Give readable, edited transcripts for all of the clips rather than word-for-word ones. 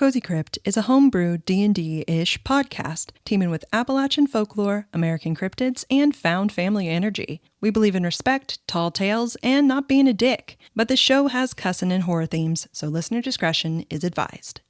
Cozy Crypt is a homebrew D&D-ish podcast, teaming with Appalachian folklore, American cryptids, and found family energy. We believe in respect, tall tales, and not being a dick. But the show has cussing and horror themes, so listener discretion is advised.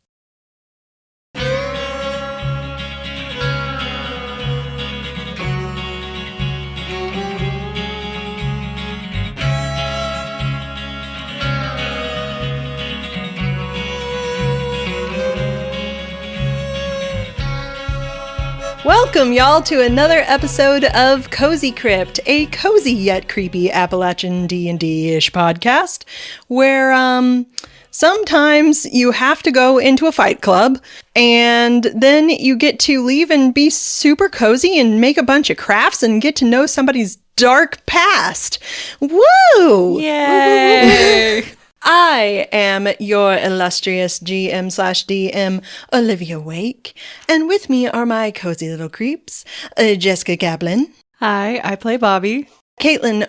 Welcome, y'all, to another episode of Cozy Crypt, a cozy yet creepy Appalachian D&D-ish podcast, where sometimes you have to go into a fight club, and then you get to leave and be super cozy and make a bunch of crafts and get to know somebody's dark past. Woo! Yay! I am your illustrious GM/DM, Olivia Wake, and with me are my cozy little creeps, Jessica Kaplan. Hi, I play Bobbi. Caitlyn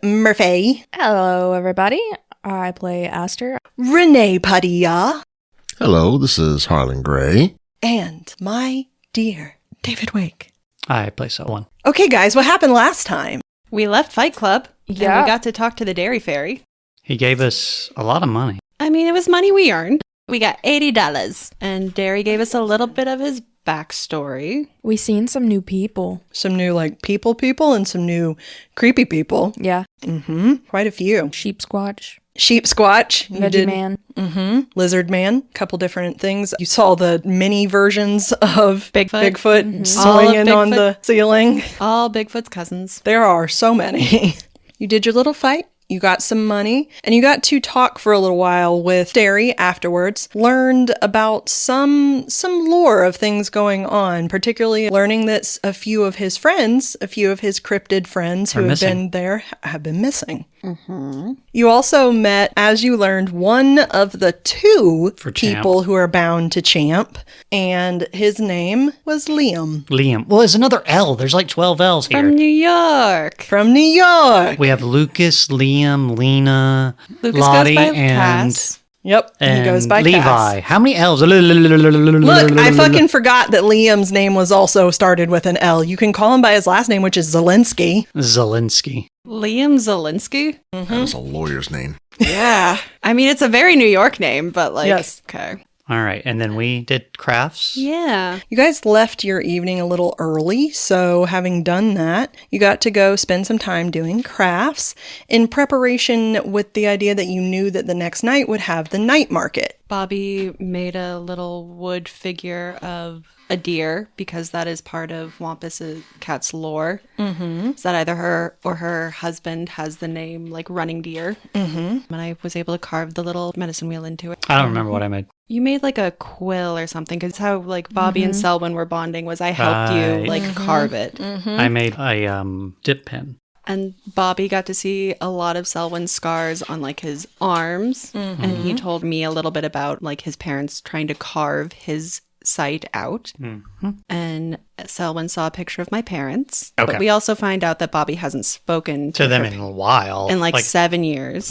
Murphy. Hello, everybody. I play Aster. René Padilla. Hello, this is Harlan Grey. And my dear David Wake. I play Selwyn. Okay, guys, what happened last time? We left Fight Club, and Yeah. we got to talk to the Dairy Fairy. He gave us a lot of money. I mean, it was money we earned. We got $80, and Dairy gave us a little bit of his backstory. We seen some new people. Some new, people and some new creepy people. Yeah. Quite a few. Sheep Squatch. Sheep Squatch. You Veggie did. Man. Lizard Man. Couple different things. You saw the mini versions of Bigfoot. swinging All of on the ceiling. All Bigfoot's cousins. There are so many. You did your little fight. You got some money, and you got to talk for a little while with Dairy afterwards. Learned about some lore of things going on, particularly learning that a few of his cryptid friends who have been there have been missing. You also met, as you learned, one of the two people who are bound to Champ, and his name was Liam. Liam. Well, there's another L. There's like 12 L's here. From New York. From New York. We have Lucas, Liam, Lena, Lucas Lottie, goes by and Cass. Yep, and he goes by Levi. Cass. How many L's? Look, I fucking forgot that Liam's name was also started with an L. You can call him by his last name, which is Zelensky. Zelensky. Liam Zelensky? That was a lawyer's name. Yeah. I mean, it's a very New York name, but Yes. Okay. All right. And then we did crafts. Yeah. You guys left your evening a little early, so having done that, you got to go spend some time doing crafts in preparation with the idea that you knew that the next night would have the night market. Bobbi made a little wood figure of a deer because that is part of Wampus Cat's lore. Is that either her or her husband has the name like Running Deer. And I was able to carve the little medicine wheel into it. I don't remember what I made. You made like a quill or something because how like Bobbi and Selwyn were bonding was I helped you like carve it. I made a dip pen. And Bobbi got to see a lot of Selwyn's scars on like his arms. And he told me a little bit about like his parents trying to carve his site out. And Selwyn saw a picture of my parents. Okay. But we also find out that Bobbi hasn't spoken To them her in a while. in like 7 years.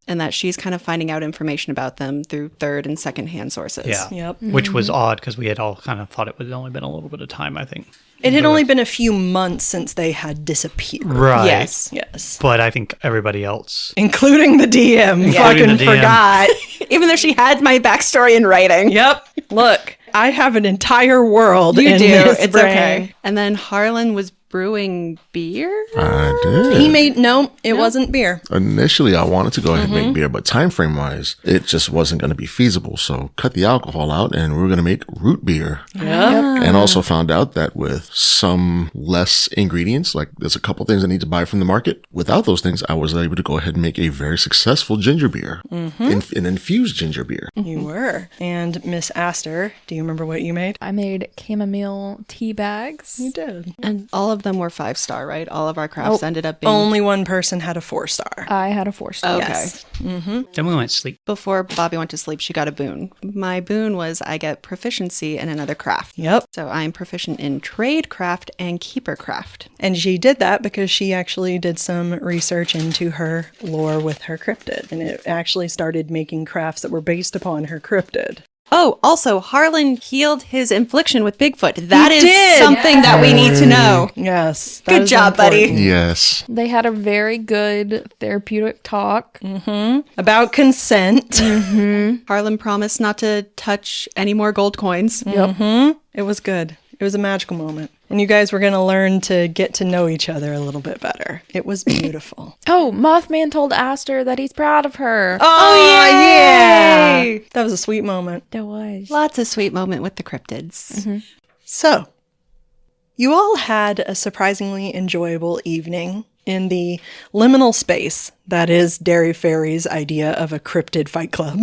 And that she's kind of finding out information about them through third and second hand sources. Yeah. Yep. Which was odd because we had all kind of thought it would only been a little bit of time, I think. It had only been a few months since they had disappeared. Right. Yes. Yes. But I think everybody else. Including the DM. Fucking Including the DM. forgot. Even though she had my backstory in writing. Yep. Look, I have an entire world You in do. this It's brain. okay. And then Harlan was brewing beer. I did. He made, it wasn't beer. Initially, I wanted to go ahead and make beer, but time frame wise, it just wasn't going to be feasible. So cut the alcohol out and we were going to make root beer. Yeah. And also found out that with some less ingredients, like there's a couple things I need to buy from the market. Without those things, I was able to go ahead and make a very successful ginger beer, an infused ginger beer. You were. And Miss Aster, do you remember what you made? I made chamomile tea bags. You did. And all of them were 5-star, right? All of our crafts ended up being... Only one person had a 4-star. I had a 4-star. Okay. Yes. Then we went to sleep. Before Bobbi went to sleep, she got a boon. My boon was I get proficiency in another craft. Yep. So I'm proficient in trade craft and keeper craft. And she did that because she actually did some research into her lore with her cryptid. And it actually started making crafts that were based upon her cryptid. Oh, also, Harlan healed his infliction with Bigfoot. That is did. something that we need to know. Yes. that Good is job, buddy. important. Yes. They had a very good therapeutic talk. About consent. Harlan promised not to touch any more gold coins. It was good. It was a magical moment. And you guys were going to learn to get to know each other a little bit better. It was beautiful. Oh, Mothman told Aster that he's proud of her. Oh, yeah. That was a sweet moment. There was. Lots of sweet moment with the cryptids. So, you all had a surprisingly enjoyable evening in the liminal space that is Dairy Fairy's idea of a cryptid fight club.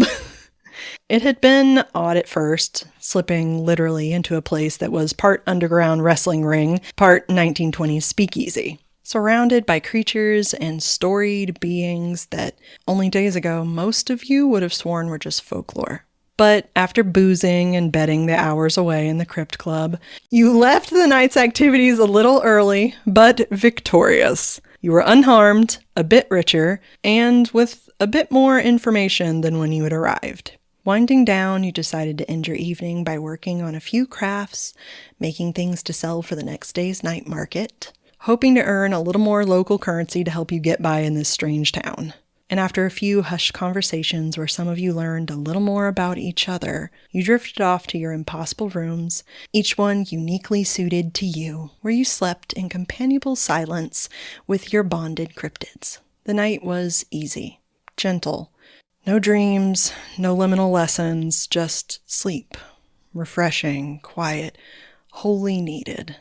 It had been odd at first, slipping literally into a place that was part underground wrestling ring, part 1920s speakeasy, surrounded by creatures and storied beings that only days ago most of you would have sworn were just folklore. But after boozing and betting the hours away in the crypt club, you left the night's activities a little early, but victorious. You were unharmed, a bit richer, and with a bit more information than when you had arrived. Winding down, you decided to end your evening by working on a few crafts, making things to sell for the next day's night market, hoping to earn a little more local currency to help you get by in this strange town. And after a few hushed conversations where some of you learned a little more about each other, you drifted off to your impossible rooms, each one uniquely suited to you, where you slept in companionable silence with your bonded cryptids. The night was easy, gentle. No dreams, no liminal lessons, just sleep. Refreshing, quiet, wholly needed.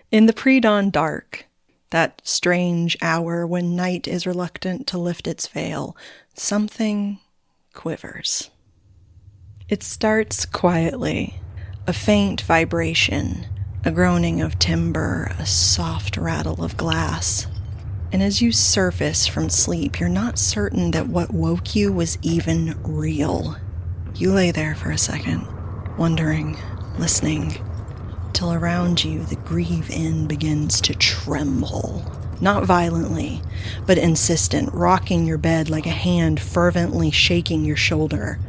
In the pre-dawn dark, that strange hour when night is reluctant to lift its veil, something quivers. It starts quietly, a faint vibration, a groaning of timber, a soft rattle of glass. And as you surface from sleep, you're not certain that what woke you was even real. You lay there for a second, wondering, listening, till around you the Greve Inn begins to tremble. Not violently, but insistent, rocking your bed like a hand fervently shaking your shoulder.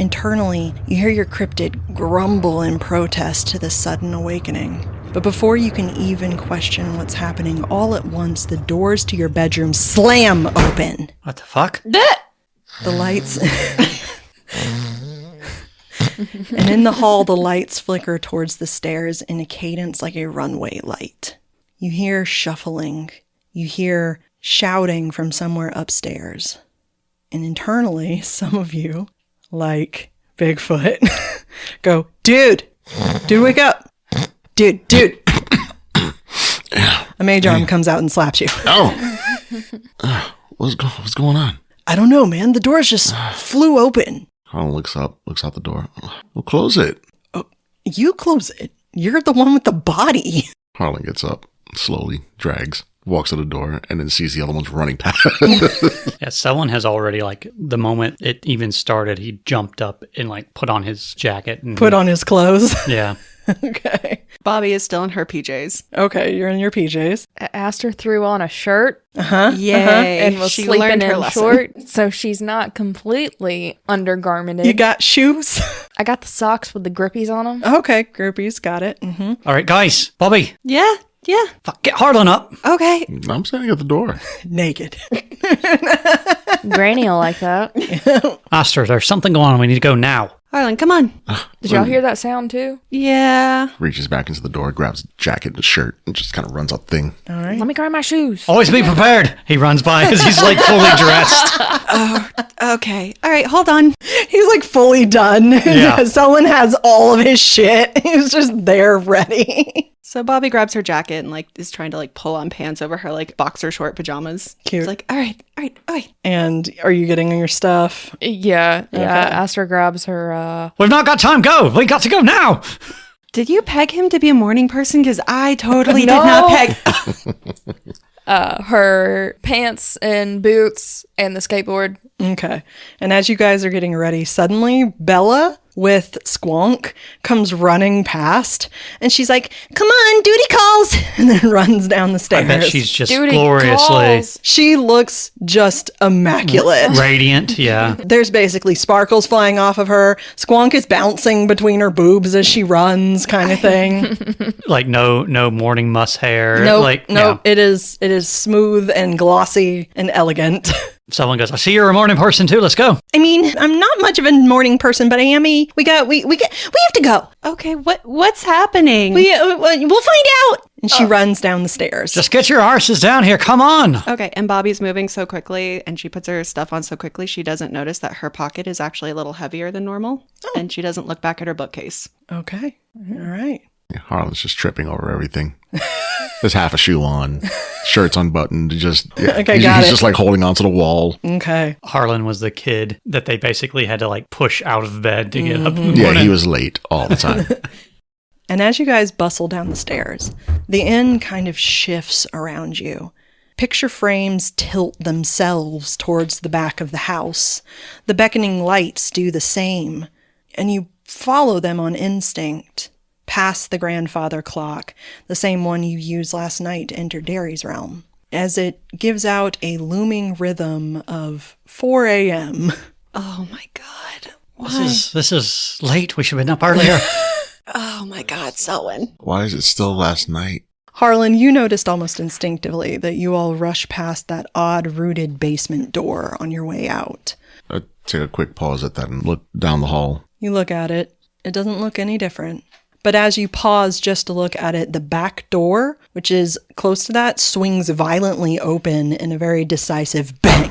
Internally, you hear your cryptid grumble in protest to the sudden awakening. But before you can even question what's happening, all at once the doors to your bedroom slam open. What the fuck? The lights... And in the hall, the lights flicker towards the stairs in a cadence like a runway light. You hear shuffling. You hear shouting from somewhere upstairs. And internally, some of you, like Bigfoot, go, Dude, wake up. Dude. A mage arm comes out and slaps you. What's going on? I don't know, man. The doors just flew open. Harlan looks out the door. We'll close it. Oh, you close it. You're the one with the body. Harlan gets up, slowly, drags, walks to the door, and then sees the other ones running past. Yeah, Selwyn has already, like, the moment it even started, he jumped up and, like, put on his jacket. And Put on his clothes. Yeah. Okay. Bobbi is still in her PJs. Okay, you're in your PJs. Aster threw on a shirt Yay. and was She sleeping learned her in lesson. short, so she's not completely undergarmented. You got shoes? I got the socks with the grippies on them. Okay, groupies, got it. All right, guys. Bobbi. Yeah. Fuck, get Harlan up. Okay. I'm standing at the door. Naked. Granny will like that. Aster, there's something going on. We need to go now. Harlan, come on. Did y'all hear that sound too? Yeah. Reaches back into the door, grabs a jacket and a shirt, and just kind of runs out the thing. All right. Let me grab my shoes. Always be prepared. He runs by as he's, like, fully dressed. Okay. All right, hold on. He's like fully done. Yeah. Someone has all of his shit. He's just there ready. So Bobbi grabs her jacket and, like, is trying to, like, pull on pants over her, like, boxer short pajamas. Cute. She's like, all right. And are you getting your stuff? Yeah. Aster grabs her. We've not got time. Go. We got to go now. Did you peg him to be a morning person? Because I totally No. did not peg. Her pants and boots and the skateboard. Okay. And as you guys are getting ready, suddenly Bella with Squonk comes running past, and she's like, "Come on, duty calls," and then runs down the stairs. I bet she's just Duty gloriously calls. She looks just immaculate. radiant. Yeah. There's basically sparkles flying off of her. Squonk is bouncing between her boobs as she runs, kind of thing. Like no morning muss hair. Nope, Like, nope. yeah. It is smooth and glossy and elegant. Someone goes, I see you're a morning person too. Let's go. I mean, I'm not much of a morning person, but I am we have to go. Okay, what's happening? We'll find out. And she runs down the stairs. Just get your arses down here. Come on. Okay, and Bobby's moving so quickly, and she puts her stuff on so quickly, she doesn't notice that her pocket is actually a little heavier than normal, and she doesn't look back at her bookcase. Okay. All right. Yeah, Harlan's just tripping over everything. There's half a shoe on, shirt's unbuttoned. Okay, he's got it. just like holding onto the wall. Okay. Harlan was the kid that they basically had to like push out of bed to get up in the Yeah, morning. he was late all the time. And as you guys bustle down the stairs, the inn kind of shifts around you. Picture frames tilt themselves towards the back of the house. The beckoning lights do the same, and you follow them on instinct, past the grandfather clock, the same one you used last night to enter Derry's realm, as it gives out a looming rhythm of 4 a.m. Oh my god. This is late. We should have been up earlier. Oh my god, Selwyn. Why is it still last night? Harlan, you noticed almost instinctively that you all rush past that odd-rooted basement door on your way out. I take a quick pause at that and look down the hall. You look at it. It doesn't look any different. But as you pause just to look at it, the back door, which is close to that, swings violently open in a very decisive bang.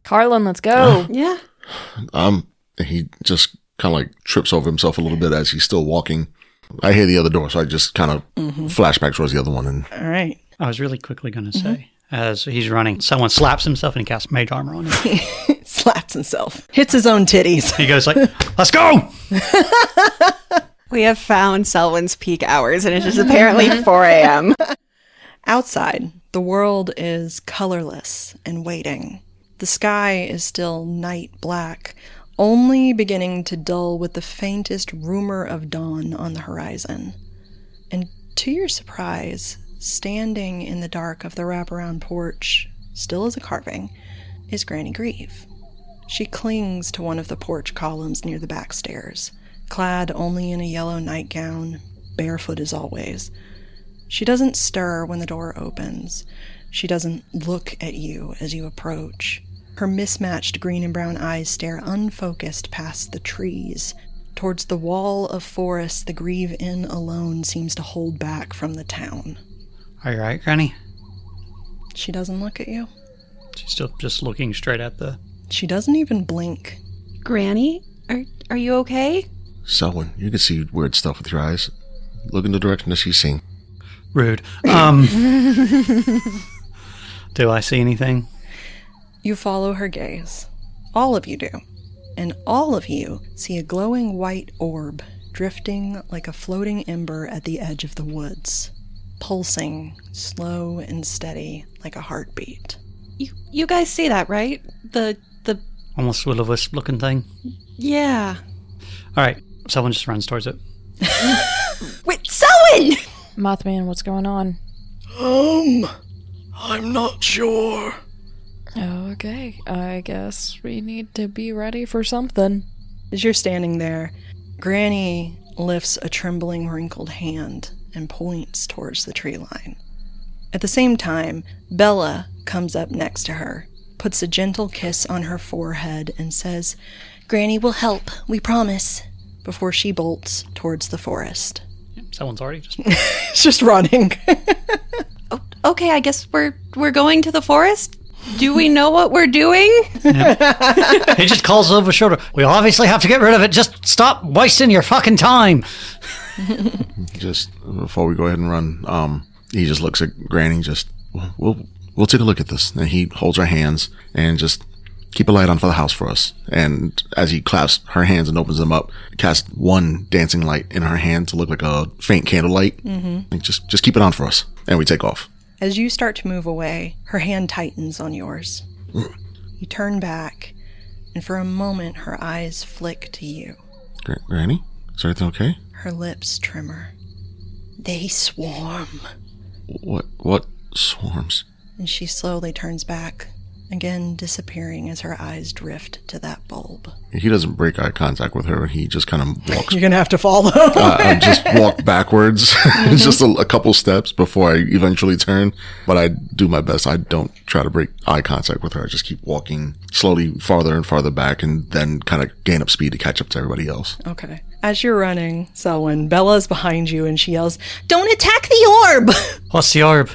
Harlan, let's go. Yeah. He just kind of like trips over himself a little bit as he's still walking. I hear the other door, so I just kind of flash back towards the other one. And All right. I was really quickly going to say, as he's running, someone slaps himself and he casts mage armor on him. Slaps himself. Hits his own titties. He goes like, let's go! We have found Selwyn's peak hours, and it is apparently 4 a.m. Outside, the world is colorless and waiting. The sky is still night black, only beginning to dull with the faintest rumor of dawn on the horizon. And to your surprise, standing in the dark of the wraparound porch, still as a carving, is Granny Greve. She clings to one of the porch columns near the back stairs, clad only in a yellow nightgown, barefoot as always. She doesn't stir when the door opens. She doesn't look at you as you approach. Her mismatched green and brown eyes stare unfocused past the trees, towards the wall of forest the Greve Inn alone seems to hold back from the town. Are you right, Granny? She doesn't look at you. She's still just looking straight at the... She doesn't even blink. Granny, are you okay? Selwyn, you can see weird stuff with your eyes. Look in the direction that she's seeing. Rude. Do I see anything? You follow her gaze. All of you do. And all of you see a glowing white orb drifting like a floating ember at the edge of the woods, pulsing slow and steady like a heartbeat. You guys see that, right? The Almost will-o-wisp looking thing. yeah. All right. Someone just runs towards it. Wait, Selwyn! Mothman, what's going on? I'm not sure. Okay, I guess we need to be ready for something. As you're standing there, Granny lifts a trembling, wrinkled hand and points towards the tree line. At the same time, Bella comes up next to her, puts a gentle kiss on her forehead, and says, "Granny will help, we promise," before she bolts towards the forest. Someone's already just... It's just running. Okay, I guess we're going to the forest? Do we know what we're doing? He just calls over his shoulder. We obviously have to get rid of it. Just stop wasting your fucking time. Just before we go ahead and run, he just looks at Granny. Just we'll take a look at this. And he holds her hands and just keep a light on for the house for us. And as he clasps her hands and opens them up, casts one dancing light in her hand to look like a faint candlelight. Like, just keep it on for us, and we take off. As you start to move away, her hand tightens on yours. You turn back, and for a moment her eyes flick to you. Granny? Is everything okay? Her lips tremor. They swarm. What swarms? And she slowly turns back, again disappearing as her eyes drift to that bulb. He doesn't break eye contact with her. He just kind of walks. You're going to have to follow. Just walk backwards, just a couple steps before I eventually turn. But I do my best. I don't try to break eye contact with her. I just keep walking slowly farther and farther back and then kind of gain up speed to catch up to everybody else. Okay. As you're running, Selwyn, Bella's behind you and she yells, "Don't attack the orb!" What's the orb?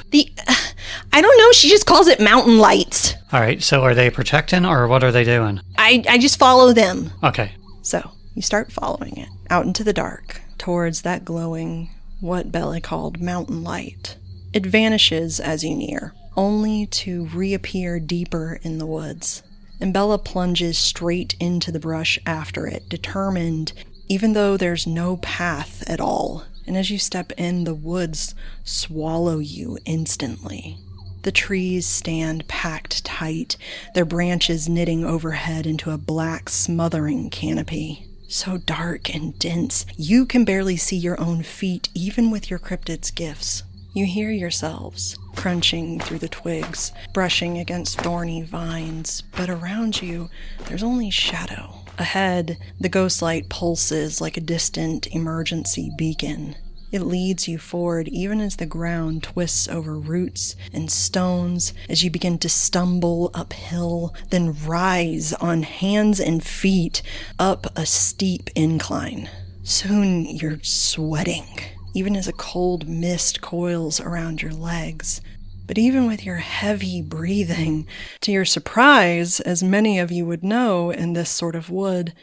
I don't know, she just calls it mountain lights. All right, so are they protecting or what are they doing? I just follow them. Okay. So, you start following it, out into the dark, towards that glowing, what Bella called mountain light. It vanishes as you near, only to reappear deeper in the woods. And Bella plunges straight into the brush after it, determined, even though there's no path at all. And as you step in, the woods swallow you instantly. The trees stand packed tight, their branches knitting overhead into a black, smothering canopy. So dark and dense, you can barely see your own feet, even with your cryptid's gifts. You hear yourselves crunching through the twigs, brushing against thorny vines, but around you, there's only shadow. Ahead, the ghost light pulses like a distant emergency beacon. It leads you forward even as the ground twists over roots and stones as you begin to stumble uphill, then rise on hands and feet up a steep incline. Soon you're sweating, even as a cold mist coils around your legs. But even with your heavy breathing, to your surprise, as many of you would know in this sort of wood,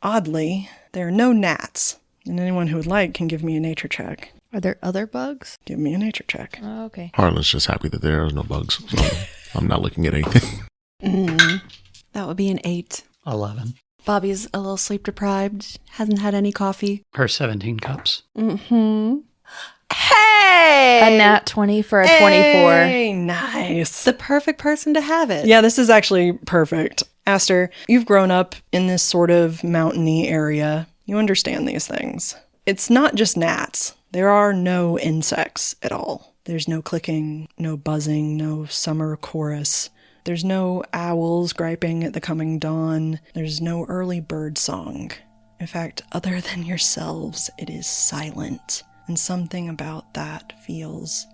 oddly, there are no gnats. And anyone who would like can give me a nature check. Are there other bugs? Give me a nature check. Oh, okay. Harlan's just happy that there are no bugs, so I'm not looking at anything. That would be an 8. 11. Bobby's a little sleep deprived, hasn't had any coffee. Her 17 cups. Mm-hmm. Hey! A nat 20 for a 24. Hey, nice. The perfect person to have it. Yeah, this is actually perfect. Aster, you've grown up in this sort of mountainy area. You understand these things. It's not just gnats. There are no insects at all. There's no clicking, no buzzing, no summer chorus. There's no owls griping at the coming dawn. There's no early bird song. In fact, other than yourselves, it is silent. And something about that feels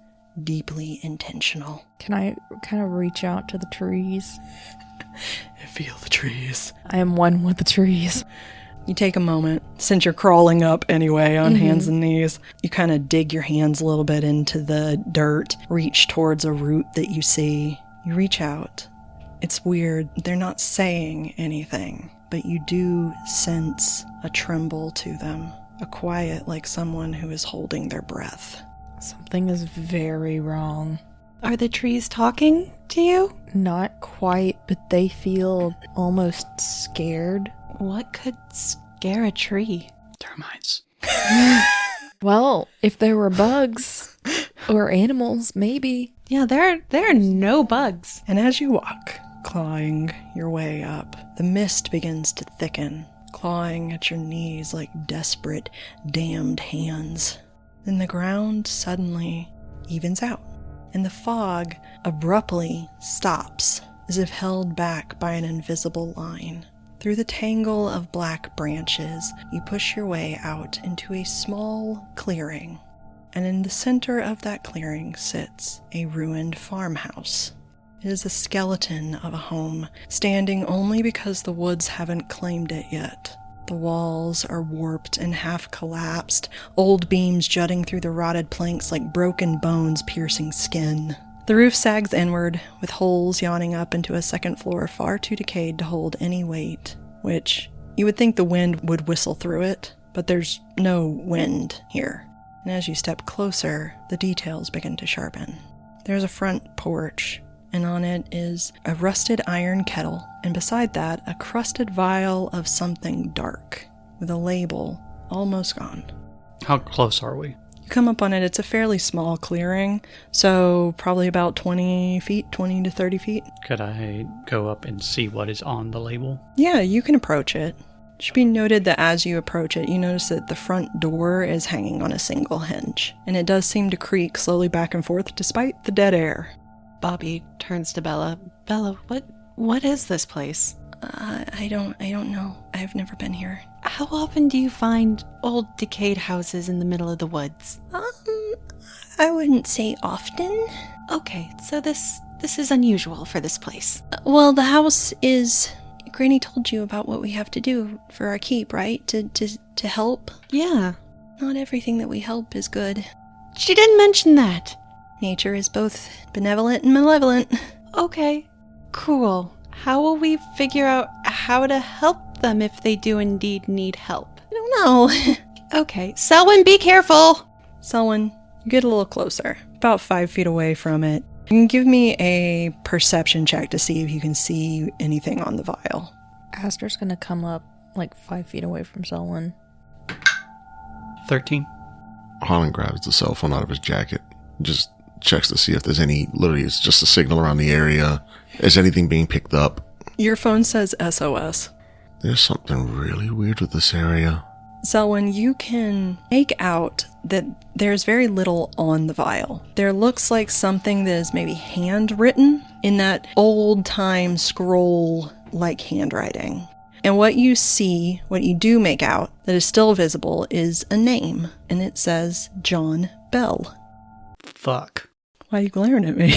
deeply intentional. Can I kind of reach out to the trees? I feel the trees. I am one with the trees. You take a moment, since you're crawling up anyway on hands and knees, you kind of dig your hands a little bit into the dirt, reach towards a root that you see. You reach out. It's weird. They're not saying anything, but you do sense a tremble to them, a quiet like someone who is holding their breath. Something is very wrong. Are the trees talking to you? Not quite, but they feel almost scared. What could scare a tree? Termites. Well, if there were bugs or animals, maybe. Yeah, there are no bugs. And as you walk, clawing your way up, the mist begins to thicken, clawing at your knees like desperate, damned hands. Then the ground suddenly evens out, and the fog abruptly stops, as if held back by an invisible line. Through the tangle of black branches, you push your way out into a small clearing, and in the center of that clearing sits a ruined farmhouse. It is a skeleton of a home, standing only because the woods haven't claimed it yet. The walls are warped and half collapsed, old beams jutting through the rotted planks like broken bones piercing skin. The roof sags inward, with holes yawning up into a second floor far too decayed to hold any weight, which you would think the wind would whistle through it, but there's no wind here. And as you step closer, the details begin to sharpen. There's a front porch, and on it is a rusted iron kettle, and beside that, a crusted vial of something dark, with a label almost gone. How close are we? You come up on it, it's a fairly small clearing, so probably about 20 feet, 20 to 30 feet. Could I go up and see what is on the label? Yeah, you can approach it. It should be noted that as you approach it, you notice that the front door is hanging on a single hinge, and it does seem to creak slowly back and forth despite the dead air. Bobbi turns to Bella. Bella, what is this place? I don't know. I've never been here. How often do you find old decayed houses in the middle of the woods? I wouldn't say often. Okay, so this is unusual for this place. Well, the house is... Granny told you about what we have to do for our keep, right? To help? Yeah. Not everything that we help is good. She didn't mention that. Nature is both benevolent and malevolent. Okay, cool. How will we figure out how to help them if they do indeed need help? I don't know. Okay, Selwyn, be careful! Selwyn, you get a little closer, about 5 feet away from it. You can give me a perception check to see if you can see anything on the vial. Aster's gonna come up like 5 feet away from Selwyn. 13. Harlan grabs the cell phone out of his jacket, just checks to see if there's any, literally it's just a signal around the area. Is anything being picked up? Your phone says SOS. There's something really weird with this area. Selwyn, you can make out that there's very little on the vial. There looks like something that is maybe handwritten in that old-time scroll-like handwriting. And what you see, what you do make out that is still visible is a name, and it says John Bell. Fuck. Why are you glaring at me?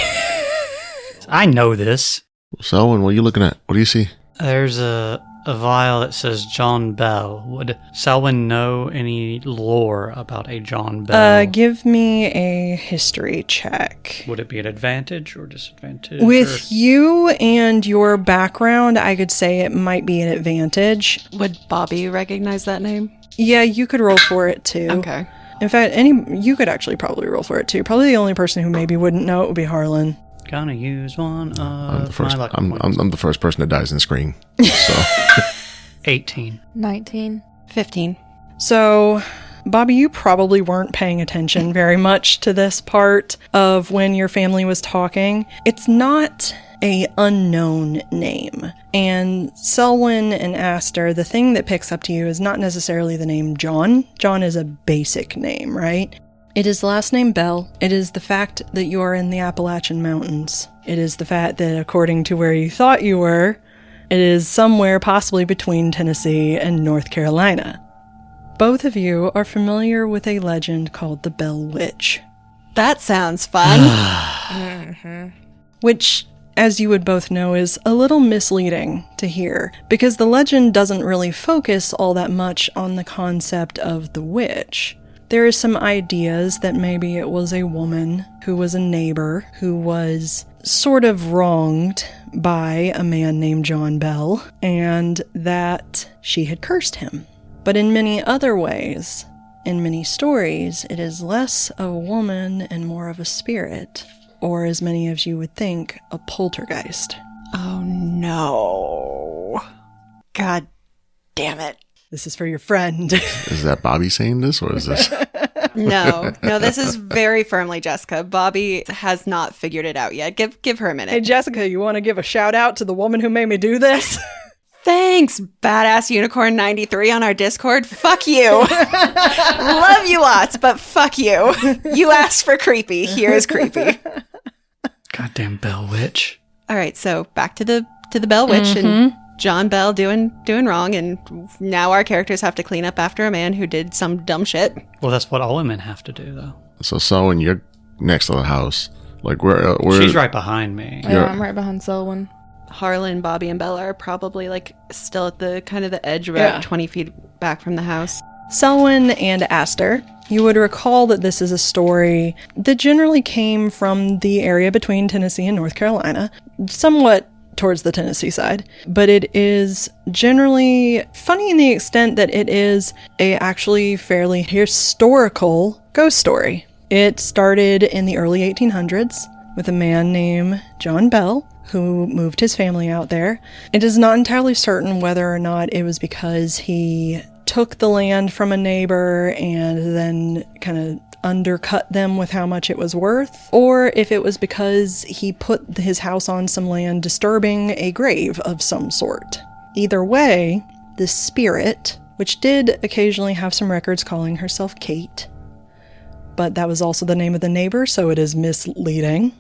I know this. Selwyn, what are you looking at? What do you see? There's a vial that says John Bell. Would Selwyn know any lore about a John Bell? Give me a history check. Would it be an advantage or disadvantage? With you and your background, I could say it might be an advantage. Would Bobbi recognize that name? Yeah, you could roll for it too. Okay. In fact, you could actually probably roll for it too. Probably the only person who maybe wouldn't know it would be Harlan. Gonna use one of I'm the first, my luck I'm points. the first person that dies in Scream. So 18. 19. 15. So, Bobbi, you probably weren't paying attention very much to this part of when your family was talking. It's not a unknown name. And Selwyn and Aster, the thing that picks up to you is not necessarily the name John. John is a basic name, right? It is the last name Bell. It is the fact that you are in the Appalachian Mountains. It is the fact that according to where you thought you were, it is somewhere possibly between Tennessee and North Carolina. Both of you are familiar with a legend called the Bell Witch. That sounds fun. Which, as you would both know, is a little misleading to hear, because the legend doesn't really focus all that much on the concept of the witch. There are some ideas that maybe it was a woman who was a neighbor who was sort of wronged by a man named John Bell, and that she had cursed him. But in many other ways, in many stories, it is less of a woman and more of a spirit, or as many of you would think, a poltergeist. Oh no. God damn it. This is for your friend. is that Bobbi saying this, or is this? No, this is very firmly Jessica. Bobbi has not figured it out yet. Give her a minute. Hey, Jessica, you want to give a shout out to the woman who made me do this? Thanks, Badass Unicorn 93 on our Discord. Fuck you. Love you lots, but fuck you. You asked for creepy. Here is creepy. Goddamn Bell Witch. All right, so back to the Bell Witch and John Bell doing wrong, and now our characters have to clean up after a man who did some dumb shit. Well, that's what all women have to do, though. So Selwyn, you're next to the house. Like where? She's right behind me. Yeah, I'm right behind Selwyn. Harlan, Bobbi, and Bella are probably like still at the kind of the edge, about 20 feet back from the house. Selwyn and Aster, you would recall that this is a story that generally came from the area between Tennessee and North Carolina, somewhat towards the Tennessee side, but it is generally funny in the extent that it is a actually fairly historical ghost story. It started in the early 1800s with a man named John Bell who moved his family out there. It is not entirely certain whether or not it was because he took the land from a neighbor and then kind of undercut them with how much it was worth, or if it was because he put his house on some land disturbing a grave of some sort. Either way, the spirit, which did occasionally have some records calling herself Kate, but that was also the name of the neighbor, so it is misleading,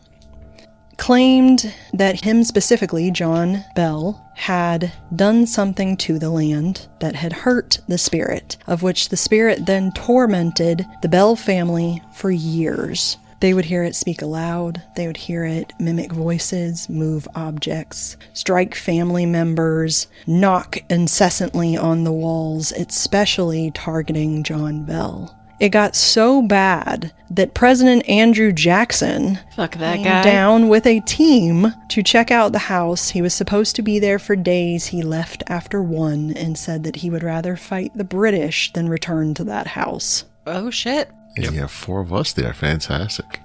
claimed that him specifically, John Bell, had done something to the land that had hurt the spirit, of which the spirit then tormented the Bell family for years. They would hear it speak aloud, they would hear it mimic voices, move objects, strike family members, knock incessantly on the walls, especially targeting John Bell. It got so bad that President Andrew Jackson Fuck that came guy. down with a team to check out the house. He was supposed to be there for days. He left after one and said that he would rather fight the British than return to that house. Oh, shit. And you have 4 of us there. Fantastic.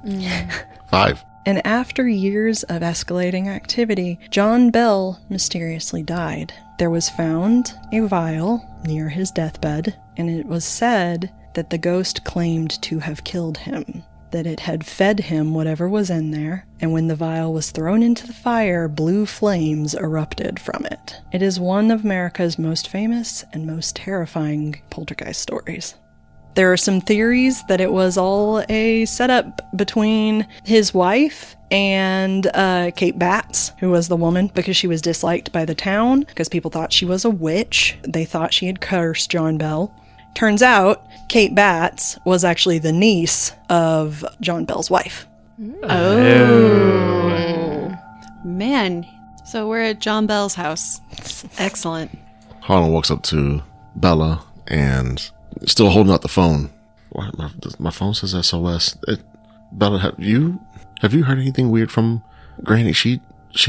5. And after years of escalating activity, John Bell mysteriously died. There was found a vial near his deathbed, and it was said that the ghost claimed to have killed him, that it had fed him whatever was in there, and when the vial was thrown into the fire, blue flames erupted from it. It is one of America's most famous and most terrifying poltergeist stories. There are some theories that it was all a setup between his wife and Kate Batts, who was the woman, because she was disliked by the town, because people thought she was a witch. They thought she had cursed John Bell. Turns out, Kate Batts was actually the niece of John Bell's wife. Oh. Man. So we're at John Bell's house. Excellent. Harlan walks up to Bella and still holding out the phone. My phone says SOS. Bella, have you heard anything weird from Granny? She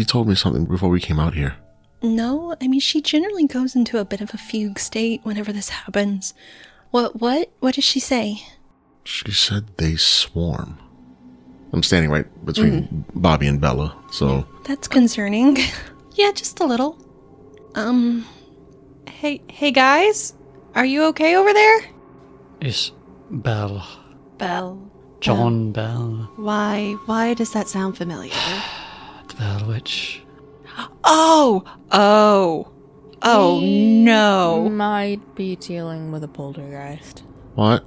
told me something before we came out here. No, I mean, she generally goes into a bit of a fugue state whenever this happens. What did she say? She said they swarm. I'm standing right between Bobbi and Bella, so... That's concerning. Yeah, just a little. Hey guys? Are you okay over there? It's Bell. Bell. John Bell. Why does that sound familiar? The Bell Witch. Oh no. Might be dealing with a poltergeist. What?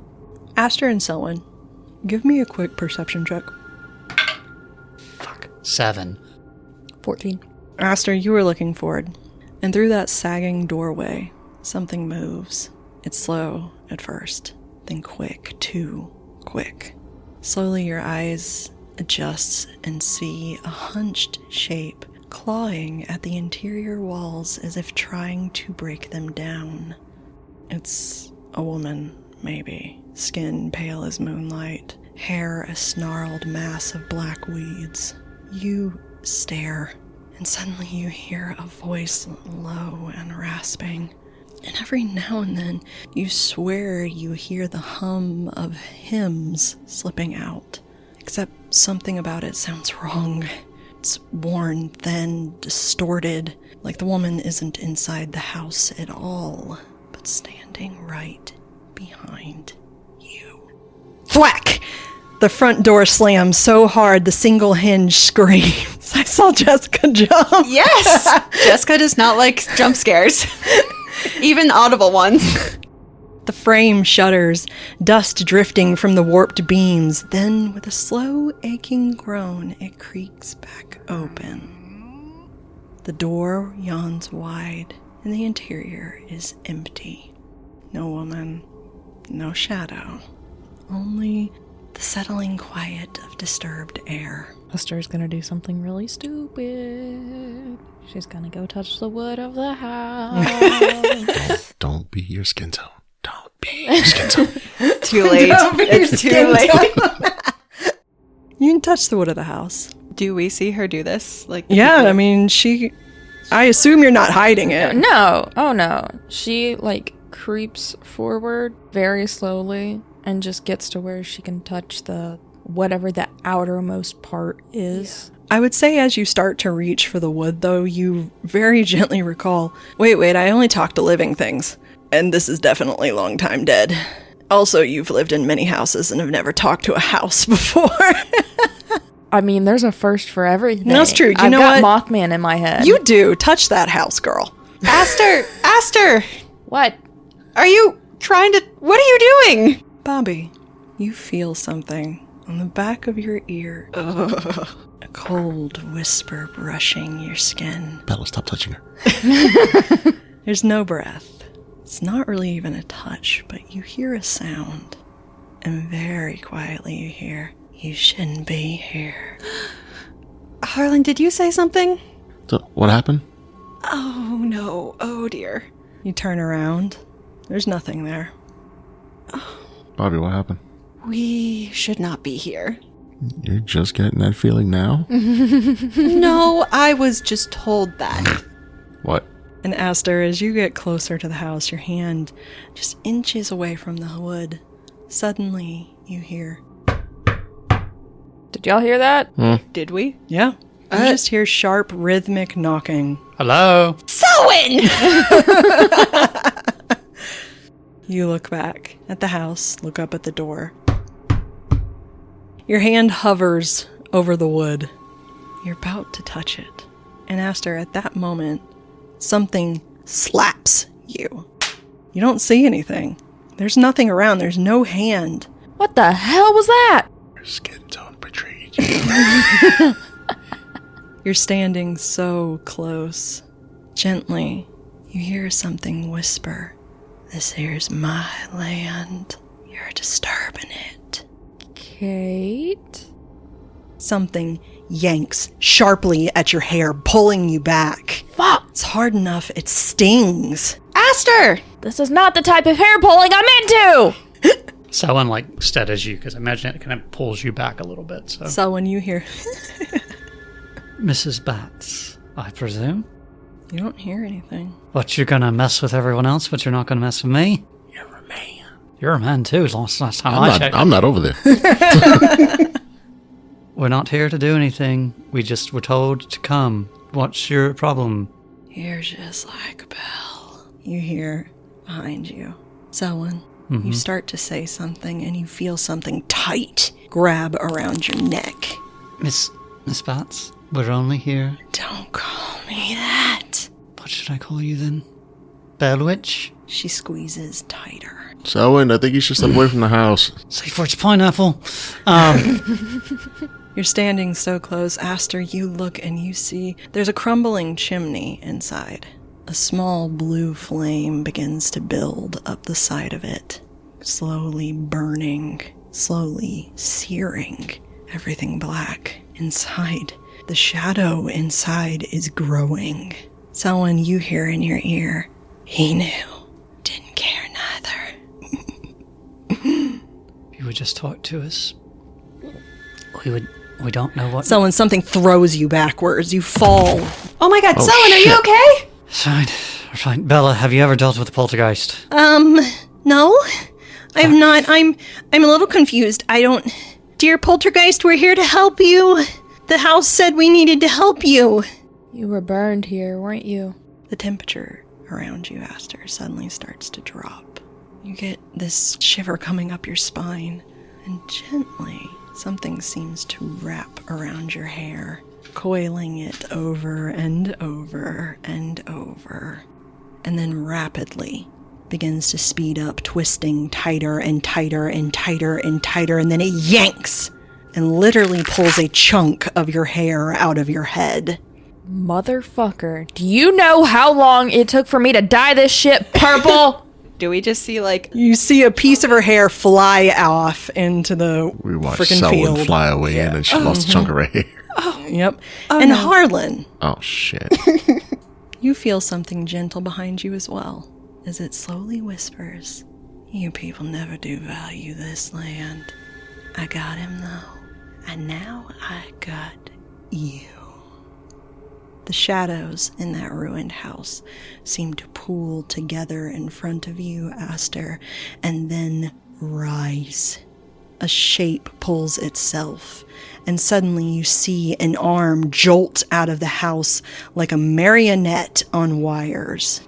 Aster and Selwyn, give me a quick perception check. 7. 14. Aster, you were looking forward, and through that sagging doorway, something moves. It's slow at first, then quick, too quick. Slowly your eyes adjust and see a hunched shape clawing at the interior walls as if trying to break them down. It's a woman, maybe. Skin pale as moonlight, hair a snarled mass of black weeds. You stare, and suddenly you hear a voice low and rasping. And every now and then, you swear you hear the hum of hymns slipping out. Except something about it sounds wrong. It's worn, thin, distorted, like the woman isn't inside the house at all, but standing right behind you. Thwack! The front door slams so hard the single hinge screams. I saw Jessica jump. Yes! Jessica does not like jump scares. Even audible ones. The frame shudders, dust drifting from the warped beams. Then, with a slow, aching groan, it creaks back open. The door yawns wide, and the interior is empty. No woman, no shadow. Only the settling quiet of disturbed air. Aster's gonna do something really stupid. She's gonna go touch the wood of the house. Don't be your skin tone. Don't be your skin tone. Too late. It's too late. You can touch the wood of the house. Do we see her do this? Like, Yeah, I mean, I assume you're not hiding it. No. Oh no. She creeps forward very slowly and just gets to where she can touch the whatever the outermost part is. I would say as you start to reach for the wood, though, you very gently recall, wait, I only talk to living things. And this is definitely long time dead. Also, you've lived in many houses and have never talked to a house before. I mean, there's a first for everything. That's true. I've got Mothman in my head. You do. Touch that house, girl. Aster! What? Are you trying to... What are you doing? Bobbi, you feel something on the back of your ear. A cold whisper brushing your skin. Bella, stop touching her. There's no breath. It's not really even a touch, but you hear a sound. And very quietly you hear, "You shouldn't be here." Harlan, did you say something? So, what happened? Oh, no. Oh, dear. You turn around. There's nothing there. Bobbi, what happened? We should not be here. You're just getting that feeling now? No, I was just told that. What? And Aster, as you get closer to the house, your hand just inches away from the wood. Suddenly, you hear... Did y'all hear that? Did we? Yeah. You just hear sharp, rhythmic knocking. Hello? Selwyn! You look back at the house, look up at the door. Your hand hovers over the wood. You're about to touch it. And Aster, at that moment, something slaps you. You don't see anything. There's nothing around. There's no hand. What the hell was that? Your skin tone betrayed you. You're standing so close. Gently, you hear something whisper. "This here's my land. You're disturbing it." Kate? Something yanks sharply at your hair, pulling you back. Fuck! It's hard enough, it stings. Aster! This is not the type of hair pulling I'm into! Selwyn, steadies you, because I imagine it kind of pulls you back a little bit, so... So when you hear... Mrs. Bats, I presume? You don't hear anything. But you're gonna mess with everyone else, but you're not gonna mess with me? You're a man. You're a man too, last time I checked. I'm not over there. We're not here to do anything. We just were told to come. What's your problem? You're just like a bell. You hear behind you. Selwyn, you start to say something and you feel something tight grab around your neck. Miss Bats, we're only here. Don't call me that. What should I call you then? Bell Witch? She squeezes tighter. Selwyn, I think you should step away from the house. Safe words, pineapple. You're standing so close, Aster, you look and you see there's a crumbling chimney inside. A small blue flame begins to build up the side of it, slowly burning, slowly searing everything black inside. The shadow inside is growing. Someone you hear in your ear, "He knew, didn't care neither." If you would just talk to us, we don't know what... Something throws you backwards. You fall. Oh my god, Oh, Selwyn, are shit. you okay? Fine. Bella, have you ever dealt with a poltergeist? No, I've not. I'm a little confused. Dear Poltergeist, we're here to help you. The house said we needed to help you. You were burned here, weren't you? The temperature around you, Aster, suddenly starts to drop. You get this shiver coming up your spine, and gently, something seems to wrap around your hair, coiling it over and over and over, and then rapidly begins to speed up, twisting tighter and tighter and tighter and tighter, and then it yanks and literally pulls a chunk of your hair out of your head. Motherfucker, do you know how long it took for me to dye this shit purple? Do we just see, You see a piece of her hair fly off into the We watched freaking Selwyn field. fly away and then she lost a chunk of her hair. Yep. And Harlan, Oh, shit. you feel something gentle behind you as well, as it slowly whispers, "You people never do value this land. I got him though, and now I got you." The shadows in that ruined house seem to pool together in front of you, Aster, and then rise. A shape pulls itself, and suddenly you see an arm jolt out of the house like a marionette on wires,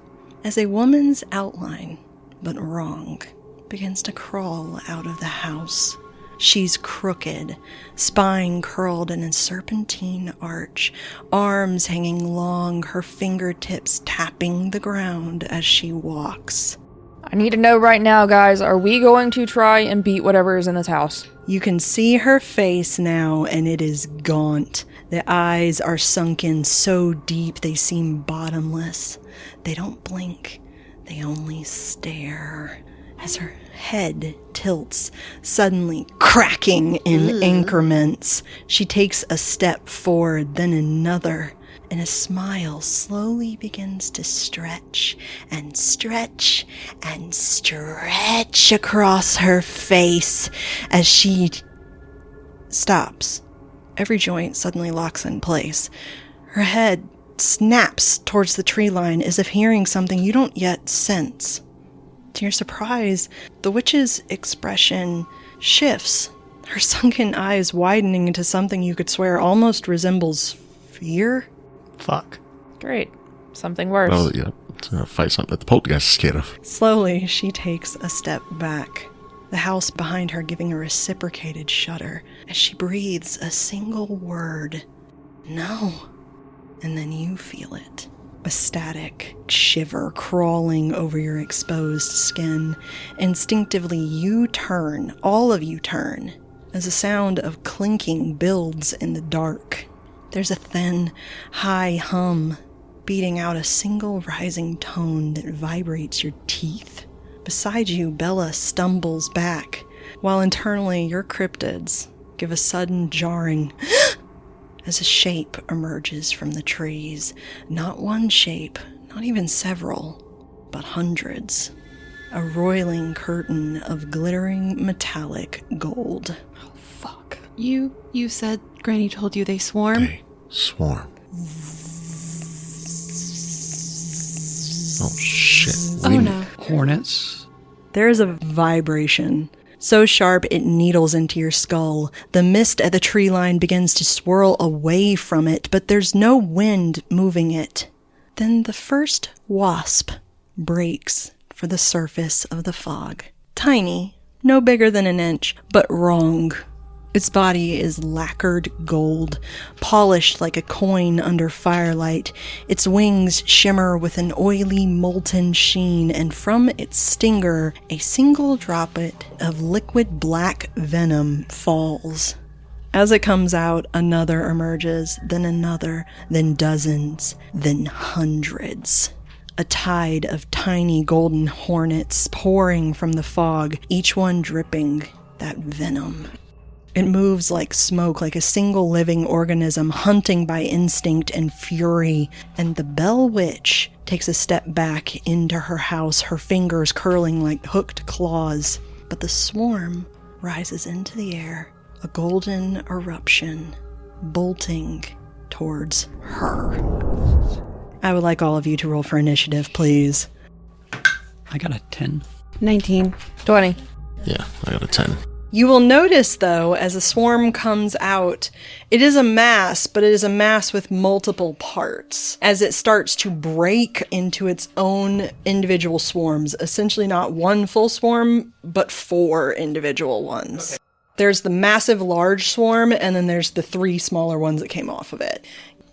as a woman's outline, but wrong, begins to crawl out of the house. She's crooked, spine curled in a serpentine arch, arms hanging long, her fingertips tapping the ground as she walks. I need to know right now, guys, are we going to try and beat whatever is in this house? You can see her face now, and it is gaunt. The eyes are sunken so deep they seem bottomless. They don't blink, they only stare. As her head tilts, suddenly cracking in increments, she takes a step forward, then another, and a smile slowly begins to stretch and stretch and stretch across her face as she stops. Every joint suddenly locks in place. Her head snaps towards the tree line as if hearing something you don't yet sense. To your surprise, the witch's expression shifts, her sunken eyes widening into something you could swear almost resembles fear. Fuck. Great. Something worse. Oh, yeah. It's gonna fight something that the poltergeist is scared of. Slowly, she takes a step back, the house behind her giving a reciprocated shudder as she breathes a single word. No. And then you feel it. A static shiver crawling over your exposed skin. Instinctively, you turn, all of you turn, as a sound of clinking builds in the dark. There's a thin, high hum, beating out a single rising tone that vibrates your teeth. Beside you, Bella stumbles back, while internally your cryptids give a sudden jarring as a shape emerges from the trees. Not one shape, not even several, but hundreds. A roiling curtain of glittering metallic gold. Oh, fuck. You said Granny told you they swarm? They swarm. Oh, shit. Oh, no. Hornets. There is a vibration so sharp it needles into your skull. The mist at the tree line begins to swirl away from it, but there's no wind moving it. Then the first wasp breaks for the surface of the fog. Tiny, no bigger than an inch, but wrong. Its body is lacquered gold, polished like a coin under firelight. Its wings shimmer with an oily, molten sheen, and from its stinger, a single droplet of liquid black venom falls. As it comes out, another emerges, then another, then dozens, then hundreds. A tide of tiny golden hornets pouring from the fog, each one dripping that venom. It moves like smoke, like a single living organism hunting by instinct and fury, and the Bell Witch takes a step back into her house, her fingers curling like hooked claws. But the swarm rises into the air, a golden eruption, bolting towards her. I would like all of you to roll for initiative, please. I got a 10. 19. 20. Yeah, I got a 10. You will notice, though, as the swarm comes out, it is a mass, but it is a mass with multiple parts. As it starts to break into its own individual swarms, essentially not one full swarm, but 4 individual ones. Okay. There's the massive large swarm, and then there's the 3 smaller ones that came off of it.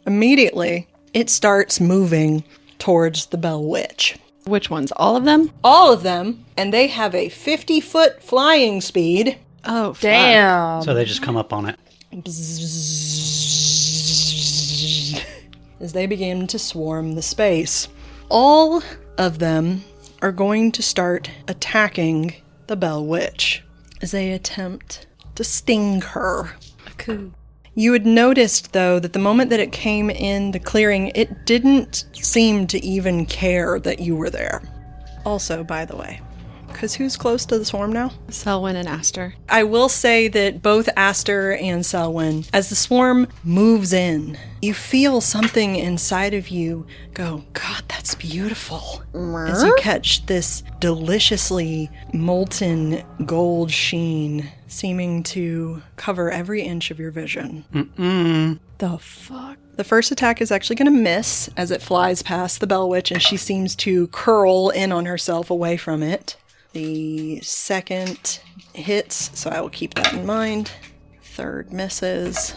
Immediately, it starts moving towards the Bell Witch. Which ones? All of them? All of them, and they have a 50-foot flying speed. Oh, fuck. Damn. So they just come up on it. As they begin to swarm the space. All of them are going to start attacking the Bell Witch as they attempt to sting her. Cool. You had noticed, though, that the moment that it came in the clearing, it didn't seem to even care that you were there. Also, by the way, because who's close to the swarm now? Selwyn and Aster. I will say that both Aster and Selwyn, as the swarm moves in, you feel something inside of you go, God, that's beautiful. As you catch this deliciously molten gold sheen seeming to cover every inch of your vision. The fuck? The first attack is actually going to miss as it flies past the Bell Witch, and she seems to curl in on herself away from it. The second hits, so I will keep that in mind. Third misses.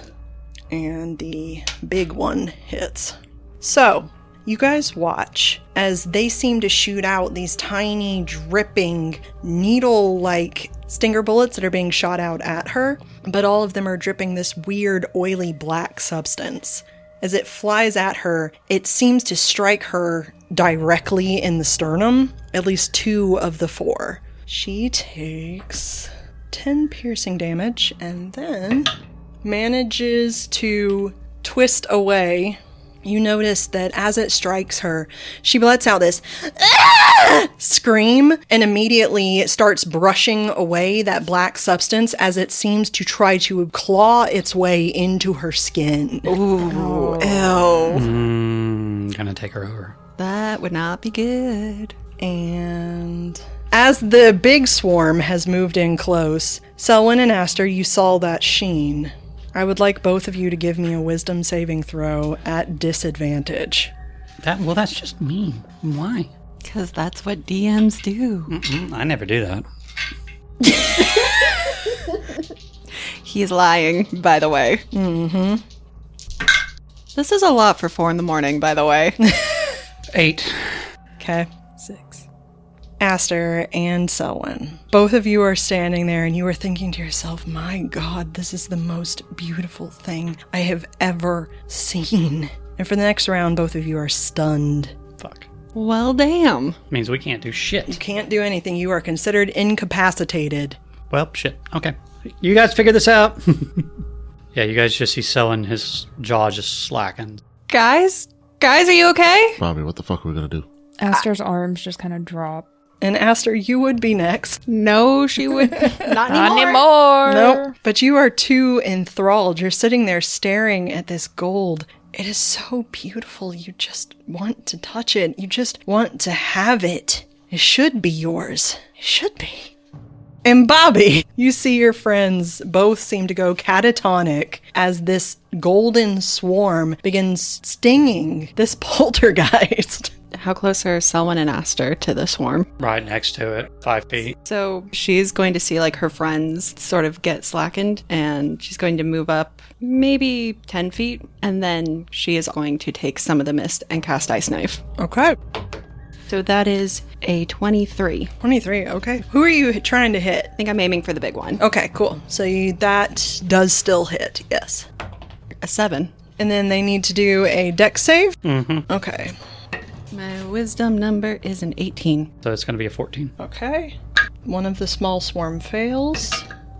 And the big one hits. So, you guys watch as they seem to shoot out these tiny, dripping, needle-like stinger bullets that are being shot out at her, but all of them are dripping this weird, oily black substance. As it flies at her, it seems to strike her directly in the sternum, at least 2 of the 4. She takes 10 piercing damage and then manages to twist away. You notice that as it strikes her, she lets out this scream and immediately starts brushing away that black substance as it seems to try to claw its way into her skin. Ooh, ew. Gonna take her over. That would not be good. And as the big swarm has moved in close, Selwyn and Aster, you saw that sheen. I would like both of you to give me a wisdom saving throw at disadvantage. Well, that's just me. Why? Because that's what DMs do. I never do that. He's lying, by the way. Mm-hmm. This is a lot for 4 a.m, by the way. 8. Okay. 6. Aster and Selwyn. Both of you are standing there and you are thinking to yourself, my God, this is the most beautiful thing I have ever seen. And for the next round, both of you are stunned. Fuck. Well, damn. Means we can't do You shit. can't do anything. You are considered incapacitated. Well, shit. Okay. You guys figure this out. Yeah, you guys just see Selwyn, his jaw just slackened. Guys, are you okay? Bobby, what the fuck are we gonna do? Aster's arms just kind of drop. And Aster, you would be next. No, she would not Not anymore. anymore. Nope. But you are too enthralled. You're sitting there staring at this gold. It is so beautiful. You just want to touch it. You just want to have it. It should be yours. It should be. And Bobby, you see your friends both seem to go catatonic as this golden swarm begins stinging this poltergeist. How close are Selwyn and Aster to the swarm? Right next to it. 5 feet. So she's going to see like her friends sort of get slackened and she's going to move up maybe 10 feet and then she is going to take some of the mist and cast Ice Knife. Okay. So that is a 23. 23, okay. Who are you trying to hit? I think I'm aiming for the big one. Okay, cool. So that does still hit, yes. A 7. And then they need to do a dex save? Mm-hmm. Okay. My wisdom number is an 18. So it's going to be a 14. Okay. One of the small swarm fails.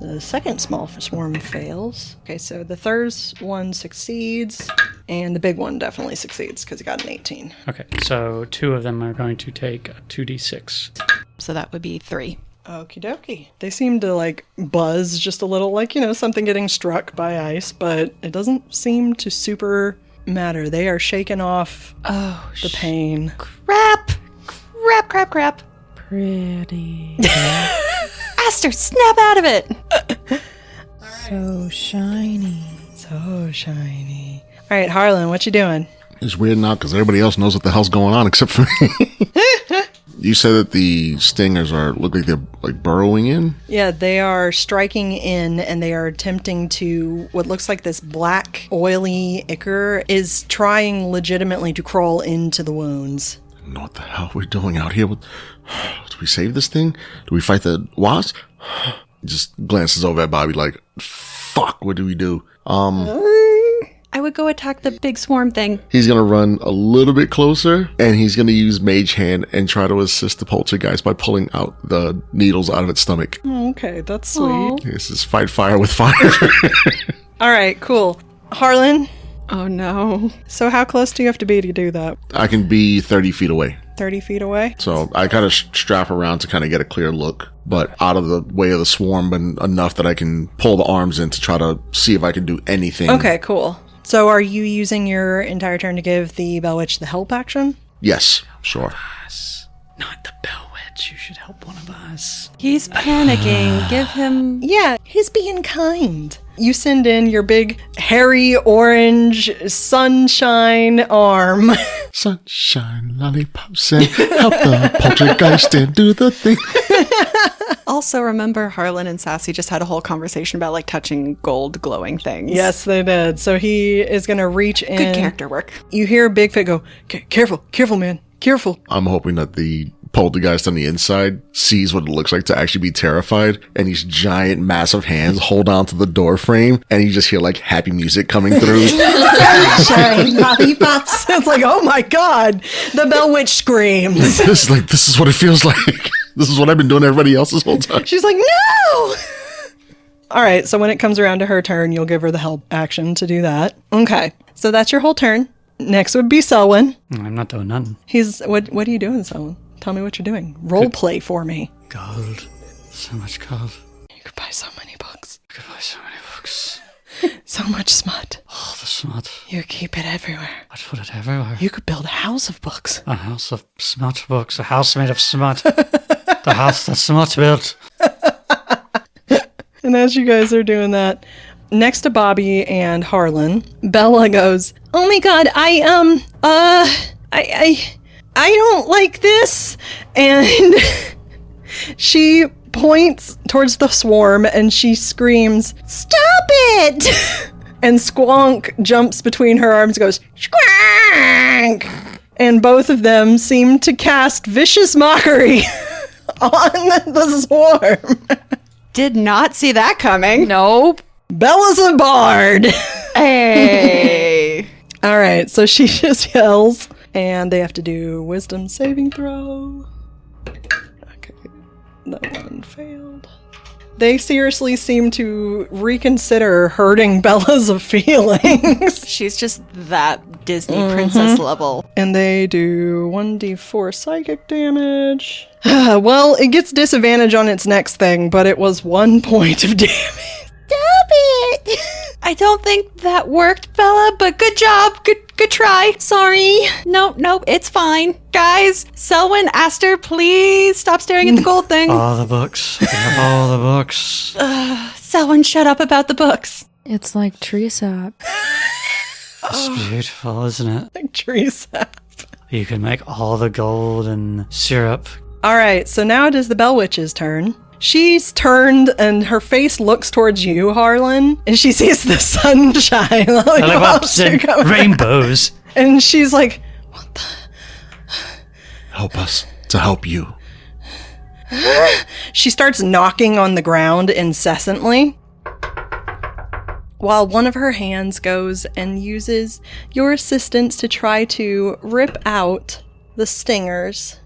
The second small swarm fails. Okay, so the third one succeeds. And the big one definitely succeeds because he got an 18. Okay, so 2 of them are going to take a 2d6. So that would be 3. Okie dokie. They seem to like buzz just a little, like, you know, something getting struck by ice, but it doesn't seem to super matter. They are shaking off the pain. Crap! Pretty. Aster, snap out of it! So shiny. So shiny. All right, Harlan, what you doing? It's weird now because everybody else knows what the hell's going on except for me. You said that the stingers look like they're like burrowing in? Yeah, they are striking in and they are attempting to, what looks like this black, oily ichor is trying legitimately to crawl into the wounds. I don't know what the hell we're doing out here. Do we save this thing? Do we fight the wasp? Just glances over at Bobby like, fuck, what do we do? I would go attack the big swarm thing. He's going to run a little bit closer, and he's going to use Mage Hand and try to assist the poltergeist by pulling out the needles out of its stomach. Oh, okay, that's sweet. Aw. This is fight fire with fire. All right, cool. Harlan, Oh no. so how close do you have to be to do that? I can be 30 feet away. 30 feet away? So I kind of strap around to kind of get a clear look, but out of the way of the swarm, but enough that I can pull the arms in to try to see if I can do anything. Okay, cool. So are you using your entire turn to give the Bell Witch the help action? Yes, sure. Us. Not the Bell Witch. You should help one of us. He's panicking. Give him... Yeah, he's being kind. You send in your big, hairy, orange, sunshine arm. Sunshine, lollipops, and help the poltergeist and do the thing. Also, remember Harlan and Sassy just had a whole conversation about like touching gold glowing things. Yes, they did. So he is going to reach in. Good character work. You hear Bigfoot go, careful, man. Careful. I'm hoping that the poltergeist on the inside sees what it looks like to actually be terrified, and these giant, massive hands hold on to the door frame, and you just hear like happy music coming through. Sunshine, lollipops. It's like, oh my God. The Bell Witch screams. This is what it feels like. This is what I've been doing to everybody else this whole time. She's like, no! All right, so when it comes around to her turn, you'll give her the help action to do that. Okay, so that's your whole turn. Next would be Selwyn. I'm not doing nothing. What are you doing, Selwyn? Tell me what you're doing. Role play for me. Gold. So much gold. You could buy so many books. I could buy so many books. So much smut. All the smut. You keep it everywhere. I'd put it everywhere. You could build a house of books. A house of smut books. A house made of smut. The house that smut built. And as you guys are doing that, next to Bobbi and Harlan, Bella goes, oh my God, I don't like this. And she points towards the swarm and she screams, stop it! And Squonk jumps between her arms and goes, squonk! And both of them seem to cast vicious mockery on the swarm. Did not see that coming. Nope. Bella's a bard. Hey. All right, so she just yells, and they have to do wisdom saving throw. Okay, that one failed. They seriously seem to reconsider hurting Bella's feelings. She's just that Disney princess level. And they do 1d4 psychic damage. Well, it gets disadvantage on its next thing, but it was 1 point of damage. Stop it! I don't think that worked, Bella, but good job. Good try. Sorry. Nope, it's fine. Guys, Selwyn, Aster, please stop staring at the gold thing. All the books. Give all the books. Selwyn, shut up about the books. It's like tree sap. It's beautiful, isn't it? Like tree sap. You can make all the gold and syrup. All right, so now it is the Bell Witch's turn. She's turned and her face looks towards you, Harlan, and she sees the sunshine. Lollipops and rainbows. And she's like, what the? Help us to help you. She starts knocking on the ground incessantly, while one of her hands goes and uses your assistance to try to rip out the stingers,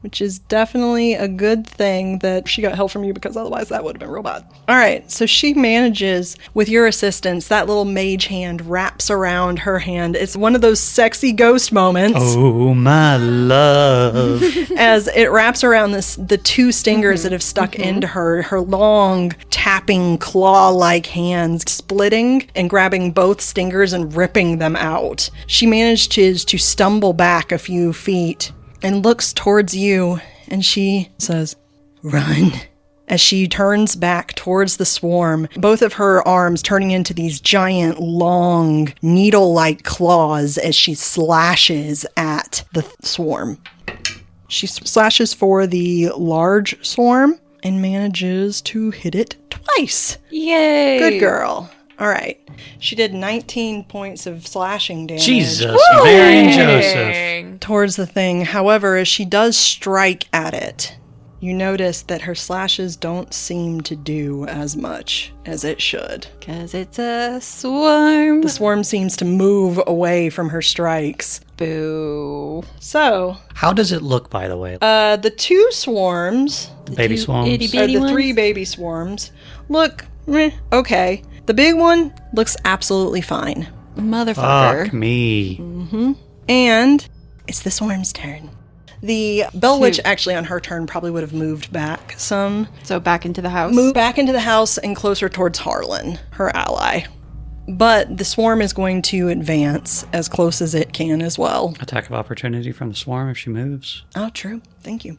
which is definitely a good thing that she got help from you, because otherwise that would have been real bad. All right, so she manages, with your assistance, that little mage hand wraps around her hand. It's one of those sexy ghost moments. Oh, my love. As it wraps around the two stingers that have stuck into her long, tapping, claw-like hands, splitting and grabbing both stingers and ripping them out. She manages to stumble back a few feet and looks towards you, and she says, run. As she turns back towards the swarm, both of her arms turning into these giant, long, needle-like claws as she slashes at the swarm. She slashes for the large swarm and manages to hit it twice. Yay. Good girl. All right. She did 19 points of slashing damage. Jesus, Mary and Joseph. Towards the thing. However, as she does strike at it, you notice that her slashes don't seem to do as much as it should. Because it's a swarm. The swarm seems to move away from her strikes. Boo. So, How does it look, by the way? the two swarms, The baby swarms? or the three baby swarms, look okay. The big one looks absolutely fine. Motherfucker. Fuck me. And it's the swarm's turn. The Bell Witch, actually, on her turn, probably would have moved back some. So back into the house. Move back into the house and closer towards Harlan, her ally. But the swarm is going to advance as close as it can as well. Attack of opportunity from the swarm if she moves. Oh, true. Thank you.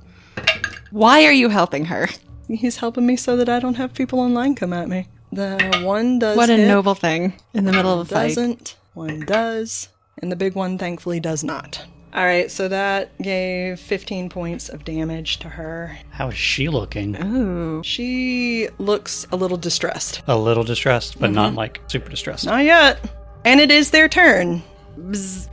Why are you helping her? He's helping me so that I don't have people online come at me. The one does What a hit, noble thing in the middle of a fight. doesn't. One does. And the big one, thankfully, does not. All right, so that gave 15 points of damage to her. How is she looking? Ooh. She looks a little distressed. A little distressed, but not like super distressed. Not yet. And it is their turn. Bzz.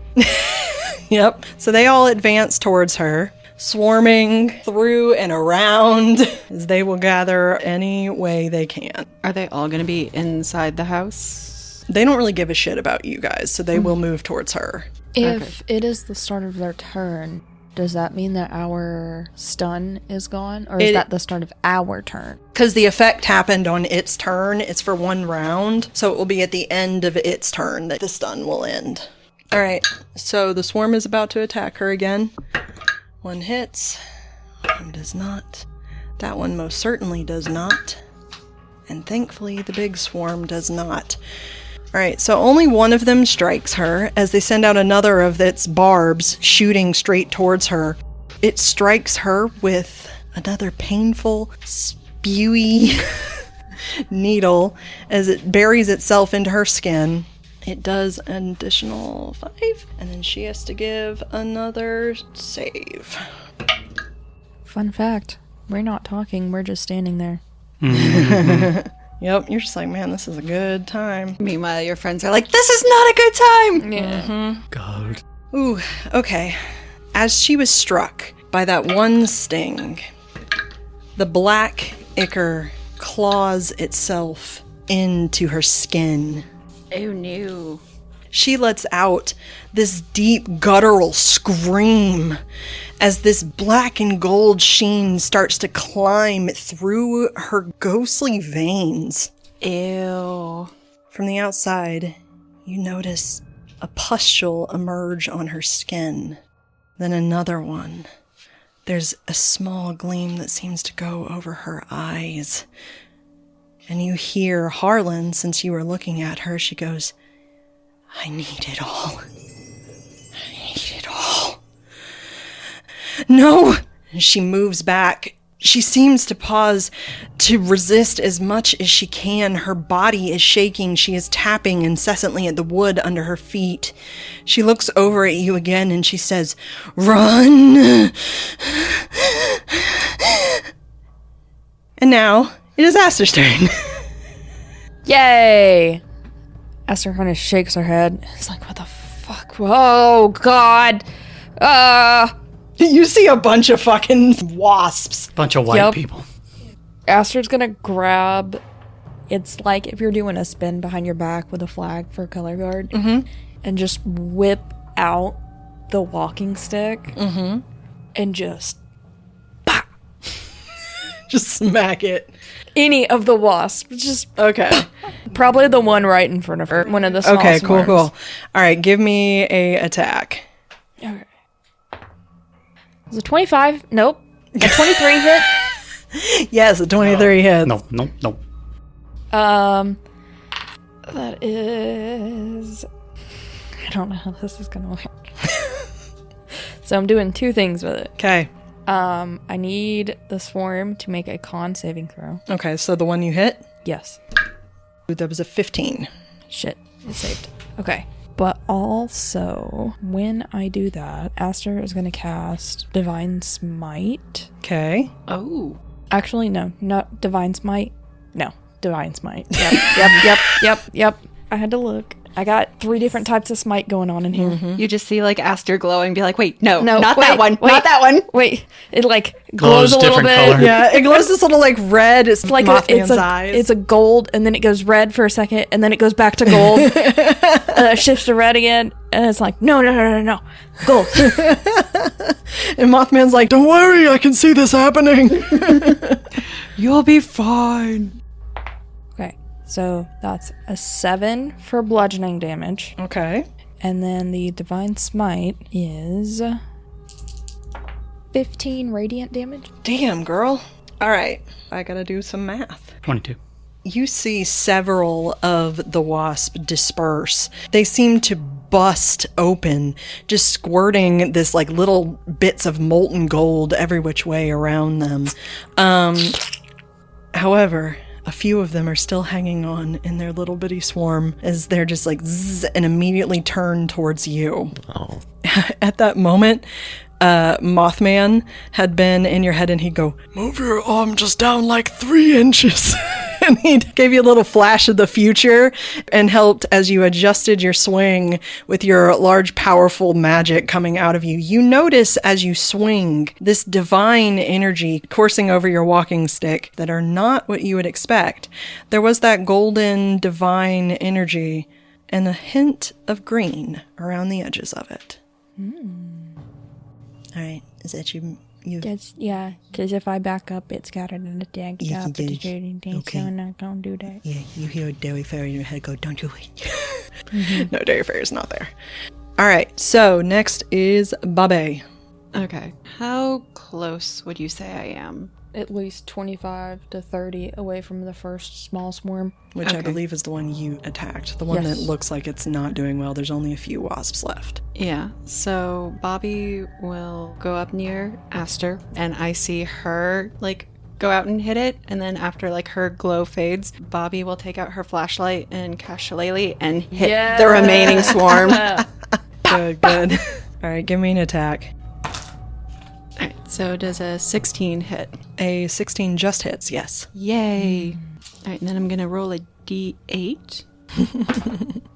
Yep. So they all advance towards her, swarming through and around as they will gather any way they can. Are they all going to be inside the house? They don't really give a shit about you guys, so they will move towards her. If it is the start of their turn, does that mean that our stun is gone? Or is that the start of our turn? Because the effect happened on its turn. It's for 1 round, so it will be at the end of its turn that the stun will end. All right, so the swarm is about to attack her again. 1 hits. 1 does not. That one most certainly does not. And thankfully, the big swarm does not. All right, so only one of them strikes her as they send out another of its barbs shooting straight towards her. It strikes her with another painful, spewy needle as it buries itself into her skin. It does an additional 5, and then she has to give another save. Fun fact, we're not talking, we're just standing there. Yep, you're just like, man, this is a good time. Meanwhile, your friends are like, this is not a good time! Yeah. God. Ooh, okay. As she was struck by that one sting, the black ichor claws itself into her skin. Oh no. She lets out this deep guttural scream as this black and gold sheen starts to climb through her ghostly veins. Ew. From the outside, you notice a pustule emerge on her skin. Then another one. There's a small gleam that seems to go over her eyes. And you hear Harlan, since you were looking at her, she goes, I need it all. I need it all. No! She moves back. She seems to pause to resist as much as she can. Her body is shaking. She is tapping incessantly at the wood under her feet. She looks over at you again and she says, Run! And now, it is Aster's turn. Yay! Aster kind of shakes her head. It's like, what the fuck? Oh, God. You see a bunch of fucking wasps. Bunch of white people. Aster's gonna grab... It's like if you're doing a spin behind your back with a flag for color guard. Mm-hmm. And just whip out the walking stick. Mm-hmm. And just... Just smack it. Any of the wasps. Just... Okay. Probably the one right in front of her. One of the small Okay, swarms. cool. All right, give me a attack. Okay. Is it 25? Nope. A 23 hit? Yes, a 23 hits. No. That is... I don't know how this is gonna work. So I'm doing 2 things with it. Okay. I need the swarm to make a con saving throw. Okay, so the one you hit? Yes. That was a 15. Shit. It saved. Okay. But also, when I do that, Aster is going to cast Divine Smite. Okay. Oh. Actually, no. Not Divine Smite. No. Divine Smite. Yep. I had to look. I got 3 different types of smite going on in here. You just see like Aster glowing, be like, wait, no, No, not wait, that one, wait. not that one. Wait, it like glows a little different bit. color. Yeah, it glows this little like red. It's Like Mothman's eyes. it's a gold, and then it goes red for a second, and then it goes back to gold, and it shifts to red again, and it's like no, gold. And Mothman's like, don't worry, I can see this happening. You'll be fine. Okay, so that's a 7 for bludgeoning damage, Okay. and then the divine smite is 15 radiant damage. Damn, girl. All right, I gotta do some math. 22. You see several of the wasp disperse. They seem to bust open, just squirting this like little bits of molten gold every which way around them. However, a A few of them are still hanging on in their little bitty swarm as they're just like zzz, and immediately turn towards you. Oh. At that moment, Mothman had been in your head and he'd go, move your arm just down like 3 inches. And he gave you a little flash of the future and helped as you adjusted your swing with your large, powerful magic coming out of you. You notice as you swing this divine energy coursing over your walking stick that are not what you would expect. There was that golden divine energy and a hint of green around the edges of it. All right, is that you? That's, yeah, because if I back up, it's got an attack. Yeah, Stop it it, is. okay. So I'm not going to do that. Yeah, you hear a dairy fairy in your head go, don't do it. No, dairy fairy's not there. All right, so next is Bobbi. Okay. How close would you say I am? At least 25 to 30 away from the first small swarm. Which I believe is the one you attacked. The one that looks like it's not doing well. There's only a few wasps left. Yeah. So Bobbi will go up near Aster, and I see her, like, go out and hit it. And then after, like, her glow fades, Bobbi will take out her flashlight and cast Shillelagh and hit the remaining swarm. Good. All right, give me an attack. Alright, so does a 16 hit? A 16 just hits, yes. Yay! Alright, and then I'm gonna roll a d8.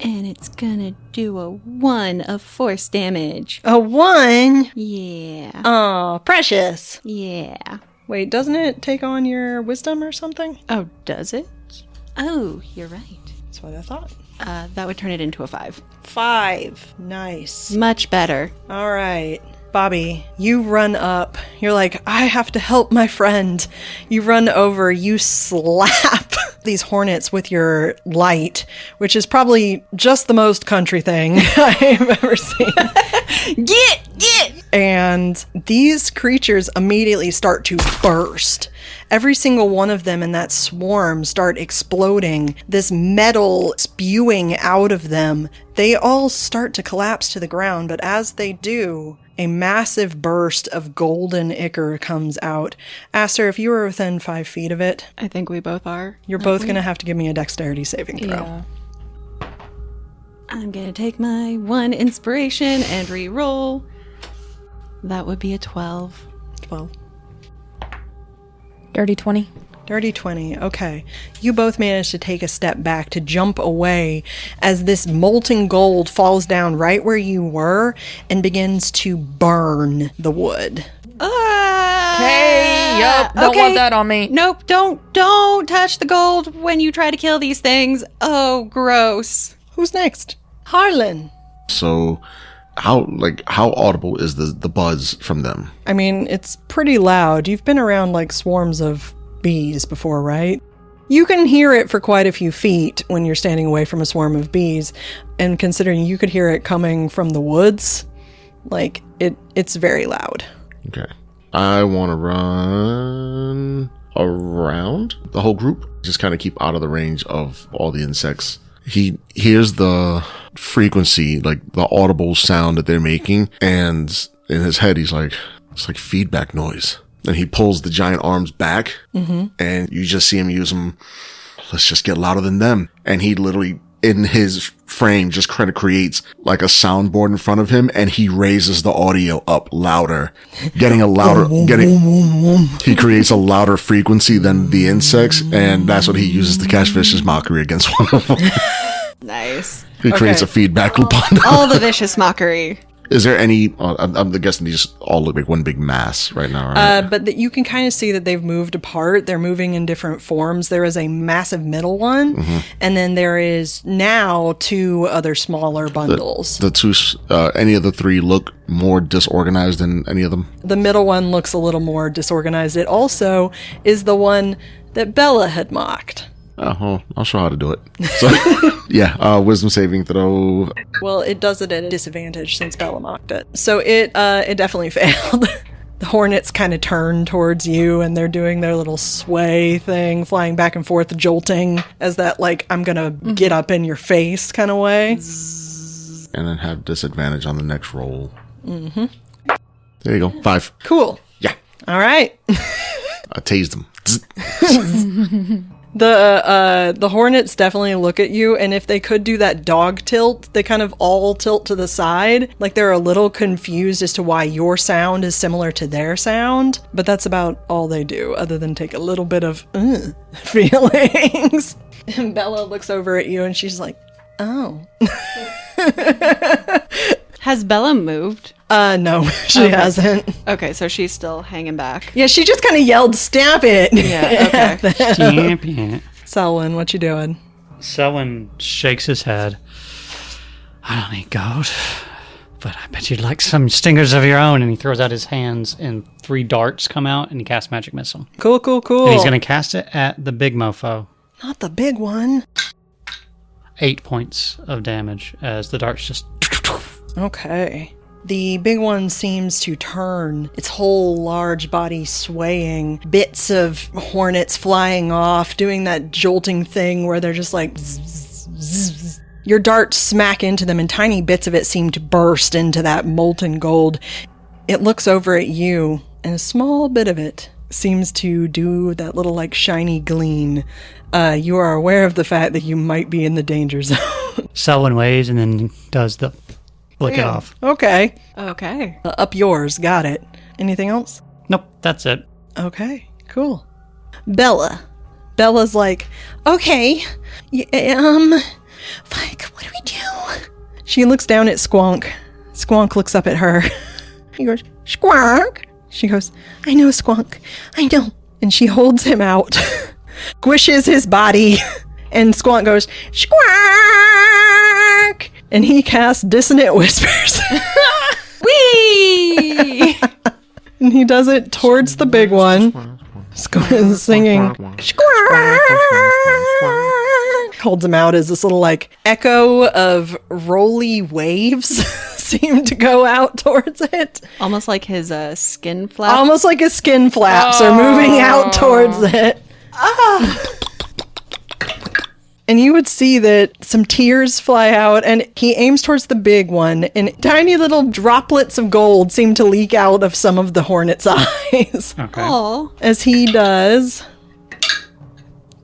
And it's gonna do a 1 of force damage. A 1? Yeah. Oh, precious. Yeah. Wait, doesn't it take on your wisdom or something? Oh, does it? Oh, you're right. That's what I thought. That would turn it into a 5. 5. Nice. Much better. All right. Bobbi, you run up. You're like, I have to help my friend. You run over, you slap these hornets with your light, which is probably just the most country thing I've ever seen. Get! And these creatures immediately start to burst. Every single one of them in that swarm start exploding, this metal spewing out of them. They all start to collapse to the ground, but as they do, a massive burst of golden ichor comes out. Aster, if you were within 5 feet of it, I think we both are. you're both going to have to give me a dexterity saving throw. Yeah. I'm gonna take my 1 inspiration and re-roll. That would be a 12. 12. Dirty 20. Dirty 20. Okay. You both managed to take a step back to jump away as this molten gold falls down right where you were and begins to burn the wood. Hey, yup, don't want that on me. Nope, don't touch the gold when you try to kill these things. Oh, gross. Who's next? Harlan. So, how audible is the buzz from them? I mean, it's pretty loud. You've been around like swarms of bees before, right? You can hear it for quite a few feet when you're standing away from a swarm of bees, and considering you could hear it coming from the woods, like it's very loud. Okay. I want to run around the whole group. Just kind of keep out of the range of all the insects. He hears the frequency, like the audible sound that they're making, and in his head he's like, it's like feedback noise. And he pulls the giant arms back, and you just see him use them. Let's just get louder than them. And he literally, in his frame, just kind of creates like a soundboard in front of him, and he raises the audio up louder, he creates a louder frequency than the insects, and that's what he uses to cast vicious mockery against one of them. Nice. He creates a feedback loop on them. All the vicious mockery. Is there any, I'm guessing these all look like one big mass right now, right? But you can kind of see that they've moved apart. They're moving in different forms. There is a massive middle one, and then there is now 2 other smaller bundles. The two, any of the 3 look more disorganized than any of them? The middle one looks a little more disorganized. It also is the one that Bella had mocked. Oh, well, I'll show how to do it. So, yeah, wisdom saving throw. Well, it does it at a disadvantage since Bella mocked it. So it definitely failed. The hornets kind of turn towards you, and they're doing their little sway thing, flying back and forth, jolting as that, like, I'm going to get up in your face kind of way. And then have disadvantage on the next roll. There you go. 5. Cool. Yeah. All right. I tased them. The hornets definitely look at you, and if they could do that dog tilt, they kind of all tilt to the side. Like they're a little confused as to why your sound is similar to their sound, but that's about all they do, other than take a little bit of feelings. And Bella looks over at you and she's like, oh. Has Bella moved? No, she hasn't. Okay, so she's still hanging back. Yeah, she just kind of yelled, stamp it. Yeah, okay. Champion. Selwyn, what you doing? Selwyn shakes his head. I don't need gold, but I bet you'd like some stingers of your own. And he throws out his hands, and 3 darts come out, and he casts Magic Missile. Cool. And he's going to cast it at the big mofo. Not the big one. 8 points of damage as the darts just... Okay. The big one seems to turn, its whole large body swaying, bits of hornets flying off, doing that jolting thing where they're just like zzz, zzz. Your darts smack into them and tiny bits of it seem to burst into that molten gold. It looks over at you and a small bit of it seems to do that little like shiny gleam. You are aware of the fact that you might be in the danger zone. Selwyn waves and then does the... Flick it off. Okay. Okay. Up yours. Got it. Anything else? Nope, that's it. Okay. Cool. Bella's like, okay. Like, what do we do? She looks down at Squonk. Squonk looks up at her. He goes, Squonk. She goes, I know, Squonk. I know. And she holds him out. Squishes his body. And Squonk goes, Squonk. And he casts Dissonant Whispers. Whee! And he does it towards the big one. Singing. Squawk! Holds him out as this little like echo of rolly waves seem to go out towards it. Almost like his skin flap. Almost like his skin flaps are moving out towards it. And you would see that some tears fly out, and he aims towards the big one, and tiny little droplets of gold seem to leak out of some of the hornet's eyes. Okay. Oh. As he does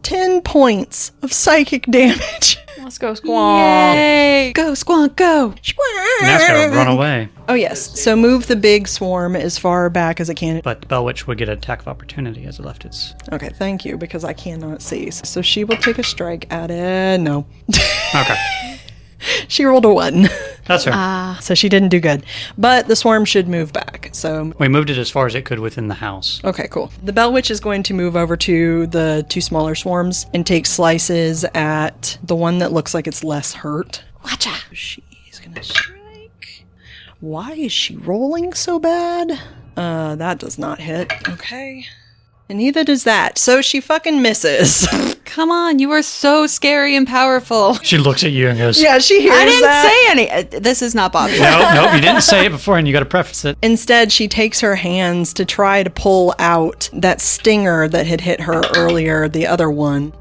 10 points of psychic damage. Let's go, Squonk. Yay! Go, Squonk, go! And that's going to run away. Oh, yes. So move the big swarm as far back as it can. But the Bell Witch would get an attack of opportunity as it left its... Okay, thank you, because I cannot see. So she will take a strike at it. No. Okay. She rolled a 1. That's her. So she didn't do good. But the swarm should move back. So, We moved it as far as it could within the house. okay, cool. The Bell Witch is going to move over to the 2 smaller swarms and take slices at the one that looks like it's less hurt. Watcha! She's gonna strike. Why is she rolling so bad? That does not hit. Okay. And neither does that. So she fucking misses. Come on, you are so scary and powerful. She looks at you and goes, Yeah, she hears I didn't that. say any. This is not Bobby. Nope, you didn't say it before and you got to preface it. Instead, she takes her hands to try to pull out that stinger that had hit her earlier, the other one.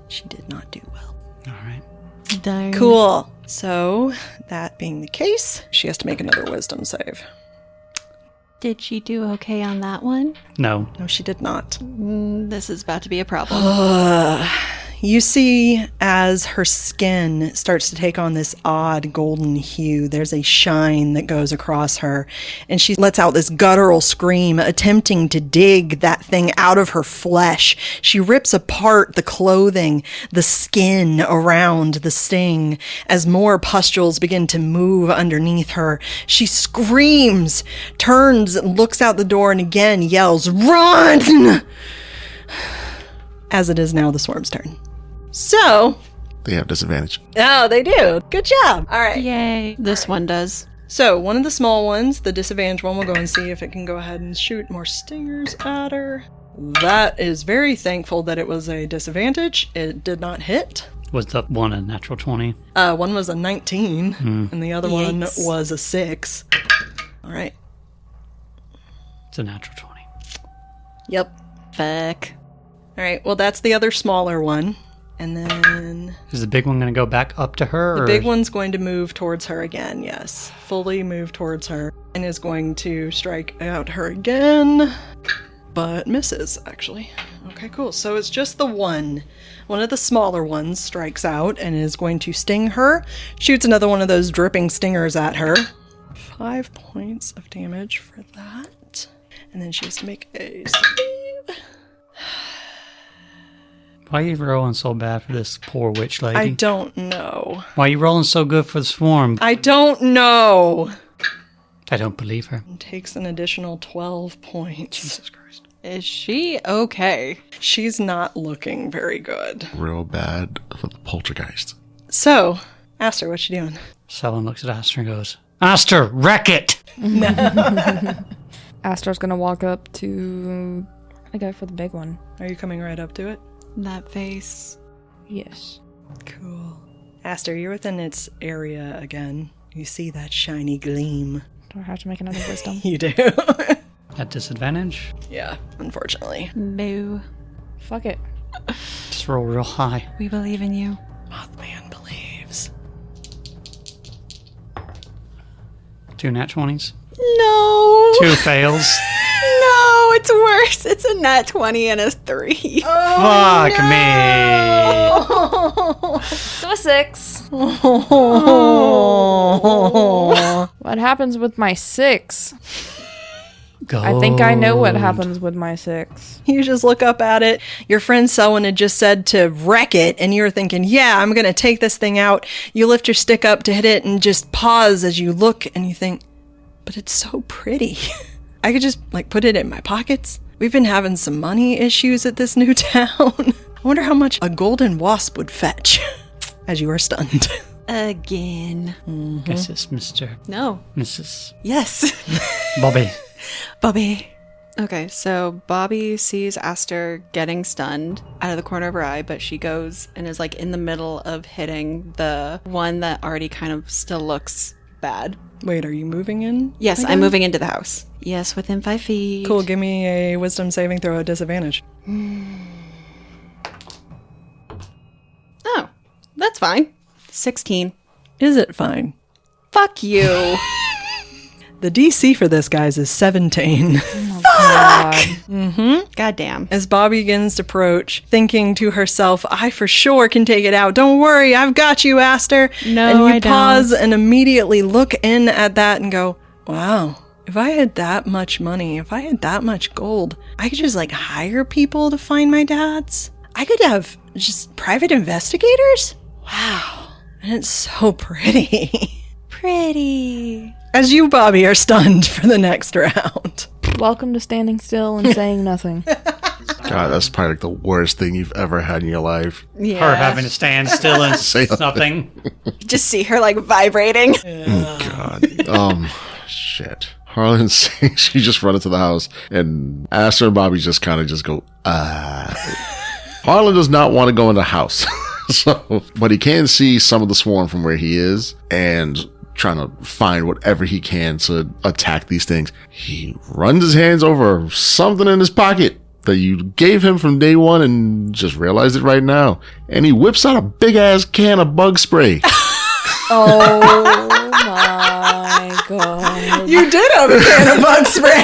She did not do well. All right. Darn. Cool. So, that being the case, she has to make another wisdom save. Did she do okay on that one? No. No, she did not. This is about to be a problem. You see, as her skin starts to take on this odd golden hue, there's a shine that goes across her, and she lets out this guttural scream, attempting to dig that thing out of her flesh. She rips apart the clothing, the skin around the sting, as more pustules begin to move underneath her. She screams, turns, looks out the door, and again yells, "Run!" As it is now the swarm's turn. So, They have disadvantage. oh, they do. Good job. All right. Yay. This one does. So, one of the small ones, the disadvantaged one, will go and see if it can go ahead and shoot more stingers at her. That is very thankful that it was a disadvantage. It did not hit. Was the one a natural 20? One was a 19, and the other one Yikes. was a 6. All right. It's a natural 20. Yep. Fuck. All right. Well, that's the other smaller one. And then Is the big one going to go back up to her? the or big one's going to move towards her again, yes. Fully move towards her. And is going to strike out her again. But misses, actually. Okay, cool. So it's just the one. One of the smaller ones strikes out and is going to sting her. Shoots another one of those dripping stingers at her. 5 points of damage for that. And then she has to make a save. Why are you rolling so bad for this poor witch lady? I don't know. Why are you rolling so good for the swarm? I don't know. I don't believe her. And takes an additional 12 points. Jesus Christ. Is she okay? She's not looking very good. Real bad for the poltergeist. So, Aster, what you doing? Selwyn looks at Aster and goes, Aster, wreck it! Aster's gonna walk up to the guy for the big one. Are you coming right up to it? That face. Yes. Cool. Aster, you're within its area again. You see that shiny gleam. Do I have to make another wisdom? You do. At disadvantage? Yeah, unfortunately. Boo. Fuck it. Just roll real high. We believe in you. Mothman believes. 2 nat 20s. No. 2 fails. No, it's worse. It's a nat 20 and a 3. Fuck me. So a 6. Oh. What happens with my 6? Go. I think I know what happens with my 6. You just look up at it. Your friend Selwyn had just said to wreck it, and you're thinking, yeah, I'm going to take this thing out. You lift your stick up to hit it and just pause as you look, and you think, but it's so pretty. I could just, put it in my pockets. We've been having some money issues at this new town. I wonder how much a golden wasp would fetch. As you are stunned. Again. Guess it's Mr. No. Mrs. Yes. Bobbi. Bobbi. Okay, so Bobbi sees Aster getting stunned out of the corner of her eye, but she goes and is in the middle of hitting the one that already kind of still looks bad. Wait, are you moving in? Yes, again? I'm moving into the house. Yes, within 5 feet. Cool, give me a wisdom saving throw at disadvantage. Oh, that's fine. 16. Is it fine? Fuck you. The DC for this, guys, is 17. God. Goddamn. As Bobbi begins to approach, thinking to herself, I for sure can take it out. Don't worry, I've got you, Aster. No, and you I don't. pause and immediately look in at that and go, wow, if I had that much money, if I had that much gold, I could just hire people to find my dads. I could have just private investigators. Wow. And it's so pretty. Pretty. As you, Bobbi, are stunned for the next round. Welcome to standing still and saying nothing. God, that's probably the worst thing you've ever had in your life. Yeah. Her having to stand still and Say nothing. Just see her vibrating. God. Shit. Harlan saying she just run into the house, and Aster and Bobbi just kind of just go, Harlan does not want to go in the house. But he can see some of the swarm from where he is, and trying to find whatever he can to attack these things. He runs his hands over something in his pocket that you gave him from day one and just realized it right now. And he whips out a big ass can of bug spray. Oh my god. You did have a can of bug spray.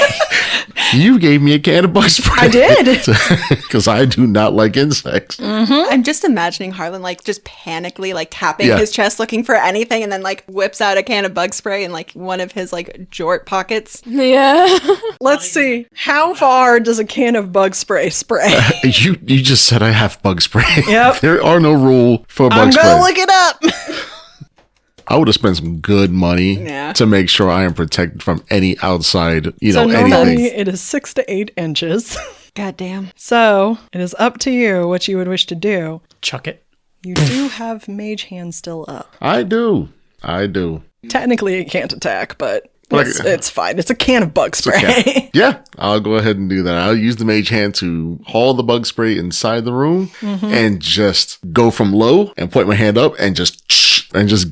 You gave me a can of bug spray. I did. Because I do not like insects. I'm just imagining Harlan just panically tapping his chest looking for anything and then whips out a can of bug spray in one of his jort pockets. Yeah. Let's see. How far does a can of bug spray spray? You just said I have bug spray. Yep. There are no rule for bug I'm spray. gonna look it up. I would have spent some good money to make sure I am protected from any outside, So normally anything. it is 6 to 8 inches. Goddamn. So it is up to you what you would wish to do. Chuck it. You do have mage hand still up. I do. Technically it can't attack, but Like- it's fine. It's a can of bug spray. Okay. Yeah, I'll go ahead and do that. I'll use the mage hand to haul the bug spray inside the room and just go from low and point my hand up and just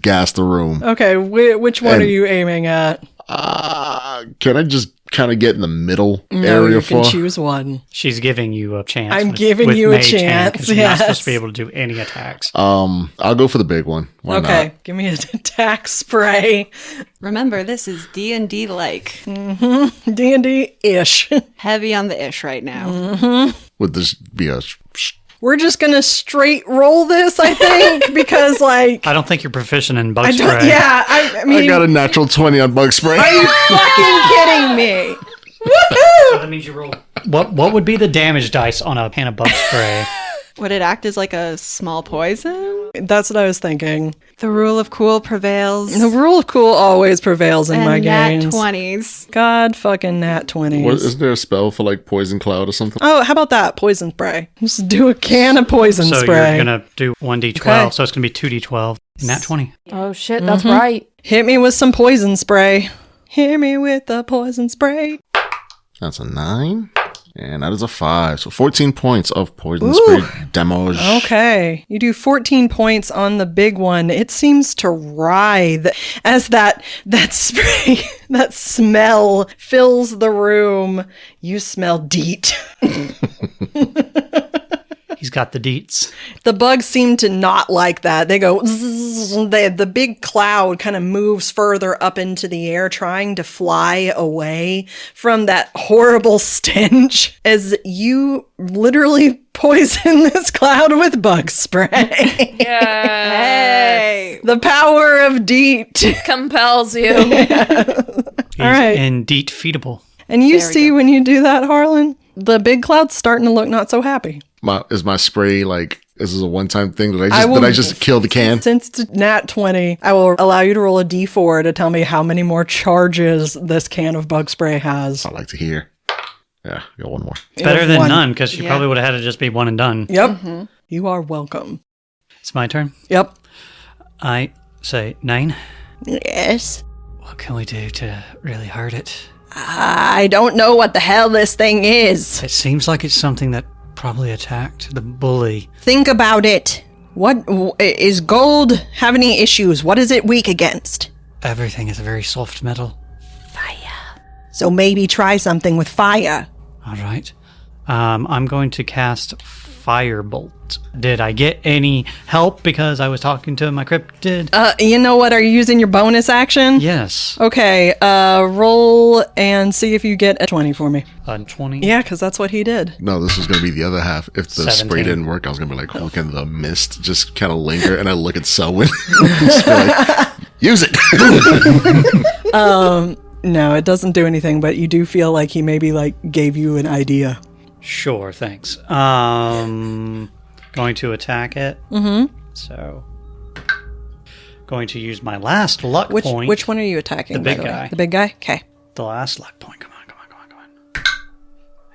gas the room. Okay, which one And- are you aiming at? Can I just kind of get in the middle No, area you can for? choose one. She's giving you a chance. I'm giving you a mage hand, chance, 'cause you're not supposed yes. to be able to do any attacks. I'll go for the big one. Why Okay, not? give me an attack spray. Remember, this is D&D D&D-ish. heavy on the ish right now. would this be a... We're just gonna straight roll this, I think, because like I don't think you're proficient in bug I spray. don't. Yeah, I mean, I got a natural 20 on bug spray. are you fucking kidding me? So that means you roll. What would be the damage dice on a can of bug spray? Would it act as like a small poison? That's what I was thinking. The rule of cool prevails. The rule of cool always prevails in my games. 20s. God fucking nat 20s. Isn't there a spell for like poison cloud or something? Oh, how about that? Poison spray. Just do a can of poison So spray. you're gonna do 1d12, Okay. so it's gonna be 2d12. Nat 20. Oh shit, that's right. Hit me with some poison spray. Hit me with the poison spray. That's a 9. And that is a 5. So 14 points of poison spray damage. Okay. You do 14 points on the big one. It seems to writhe as that spray, that smell fills the room. You smell DEET. He's got the deets. The bugs seem to not like that. They go, zzz, the big cloud kind of moves further up into the air, trying to fly away from that horrible stench as you literally poison this cloud with bug spray. Yeah. Hey! The power of DEET. Compels you. He's All right. indeed feedable. And you There we see when you do that, Harlan, the big cloud's starting to look not so happy. Is my spray like, is this a one-time thing? Did I I just kill the can? Since it's nat 20, I will allow you to roll a d4 to tell me how many more charges this can of bug spray has. I'd like to hear. Yeah, got one more. It's better have than one. none, because you Yeah. probably would have had it just be one and done. Yep. You are welcome. It's my turn. Yep. I say 9. Yes. What can we do to really hurt it? I don't know what the hell this thing is. It seems like it's something that probably attacked the bully. Think about it. What is gold have any issues? What is it weak against? Everything is a very soft metal. So maybe try something with fire. All right. I'm going to cast Firebolt. Did I get any help because I was talking to my cryptid? You know what? Are you using your bonus action? Yes. Okay, roll and see if you get a 20 for me. 20. Yeah, because that's what he did. No, this was going to be the other half. If the 17. spray didn't work, I was going to be like, oh, can the mist just kind of linger? And I look at Selwyn. Just be like, use it. No, it doesn't do anything, but you do feel like he maybe like gave you an idea. Sure, thanks. Going to attack it. Mm-hmm. So, going to use my last luck point. Which one are you attacking? The big by way? guy. The big guy? Okay. The last luck point. Come on.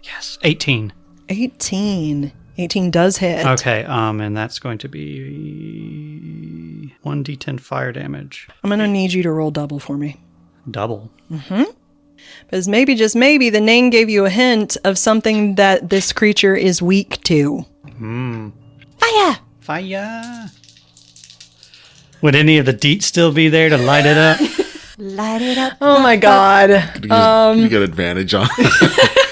Yes, 18. 18. 18 does hit. Okay, and that's going to be 1d10 fire damage. I'm going to need you to roll double for me. Double. Because maybe, just maybe, the name gave you a hint of something that this creature is weak to. Fire! Fire! Would any of the deets still be there to light it up? Light it up. Oh my god. You get advantage on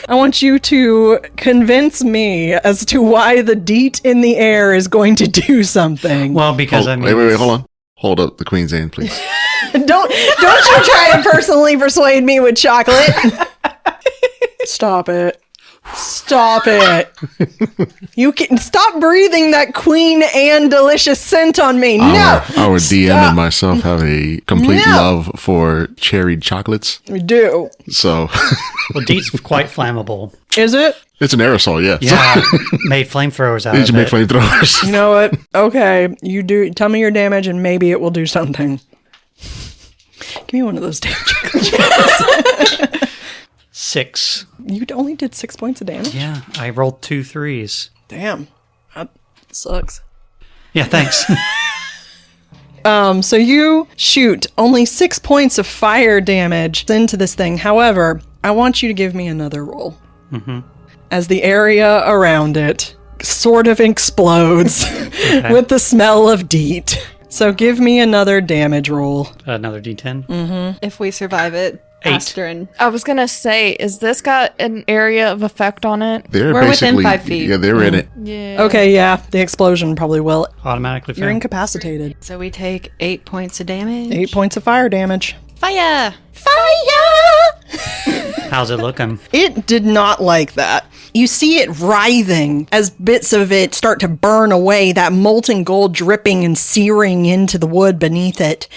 I want you to convince me as to why the DEET in the air is going to do something. Well, because I mean... Wait, hold on. Hold up the Queen's hand, please. Don't you try to personally persuade me with chocolate. Stop it. Stop it. You can stop breathing that Queen Anne delicious scent on me. No. Our DM and myself have a complete love for cherried chocolates. We do. So Well, deet's quite flammable. Is it? it's an aerosol, yes. Yeah, made flamethrowers out You of should make it. flamethrowers. You know what? Okay. You do. Tell me your damage and maybe it will do something. Give me one of those damn chocolate chips. 6. You only did 6 points of damage? Yeah, I rolled 2 3s. Damn. That sucks. Yeah, thanks. So you shoot only 6 points of fire damage into this thing. However, I want you to give me another roll. As the area around it sort of explodes with the smell of DEET. So give me another damage roll. Another d10. If we survive it, 8. Aster and I was gonna say, is this got an area of effect on it? They're We're within basically 5 feet. Yeah, they're in it. Yeah. Okay, yeah, the explosion probably will. Automatically You're fail. incapacitated. so we take 8 points of damage. 8 points of fire damage. Fire! Fire! How's it looking? It did not like that. You see it writhing as bits of it start to burn away, that molten gold dripping and searing into the wood beneath it.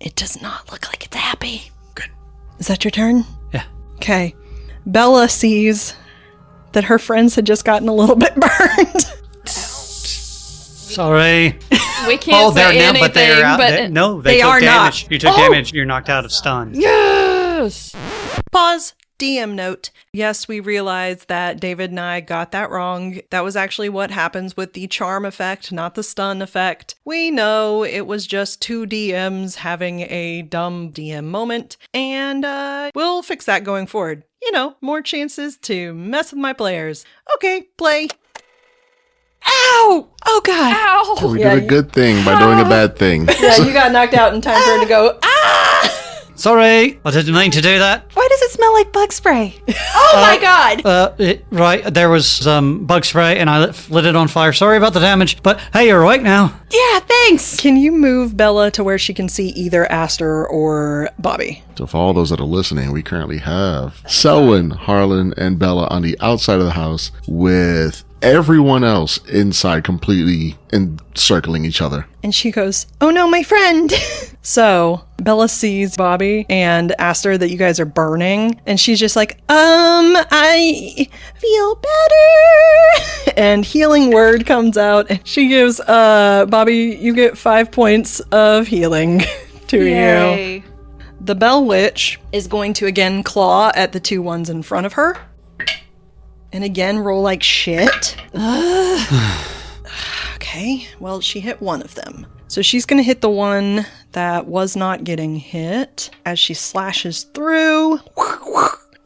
It does not look like it's happy. Good. Is that your turn? Yeah. Okay. Bella sees that her friends had just gotten a little bit burned. Sorry. We can't say anything, but they are out. They took are damage. not. You took damage. You're knocked out of stun. Yes! Pause. DM note. Yes, we realize that David and I got that wrong. That was actually what happens with the charm effect, not the stun effect. We know it was just two DMs having a dumb DM moment, and we'll fix that going forward. You know, more chances to mess with my players. Okay, play. Ow! Oh, God. Ow! We did a good thing by doing a bad thing. Yeah, you got knocked out in time for her to go, ah! Sorry. I didn't mean to do that. Why does it smell like bug spray? Oh my god! There was bug spray and I lit it on fire. Sorry about the damage, but hey, you're awake now. Yeah, thanks! Can you move Bella to where she can see either Aster or Bobbi? So for all those that are listening, we currently have Selwyn, Harlan, and Bella on the outside of the house with everyone else inside completely encircling each other. And she goes, oh no, my friend. So Bella sees Bobbi and Aster that you guys are burning. And she's just like, I feel better. And healing word comes out. And she gives, Bobbi, you get 5 points of healing to Yay. you. The Bell Witch is going to again claw at the two ones in front of her. And again, roll like shit. Okay, well, she hit one of them. So she's going to hit the one that was not getting hit as she slashes through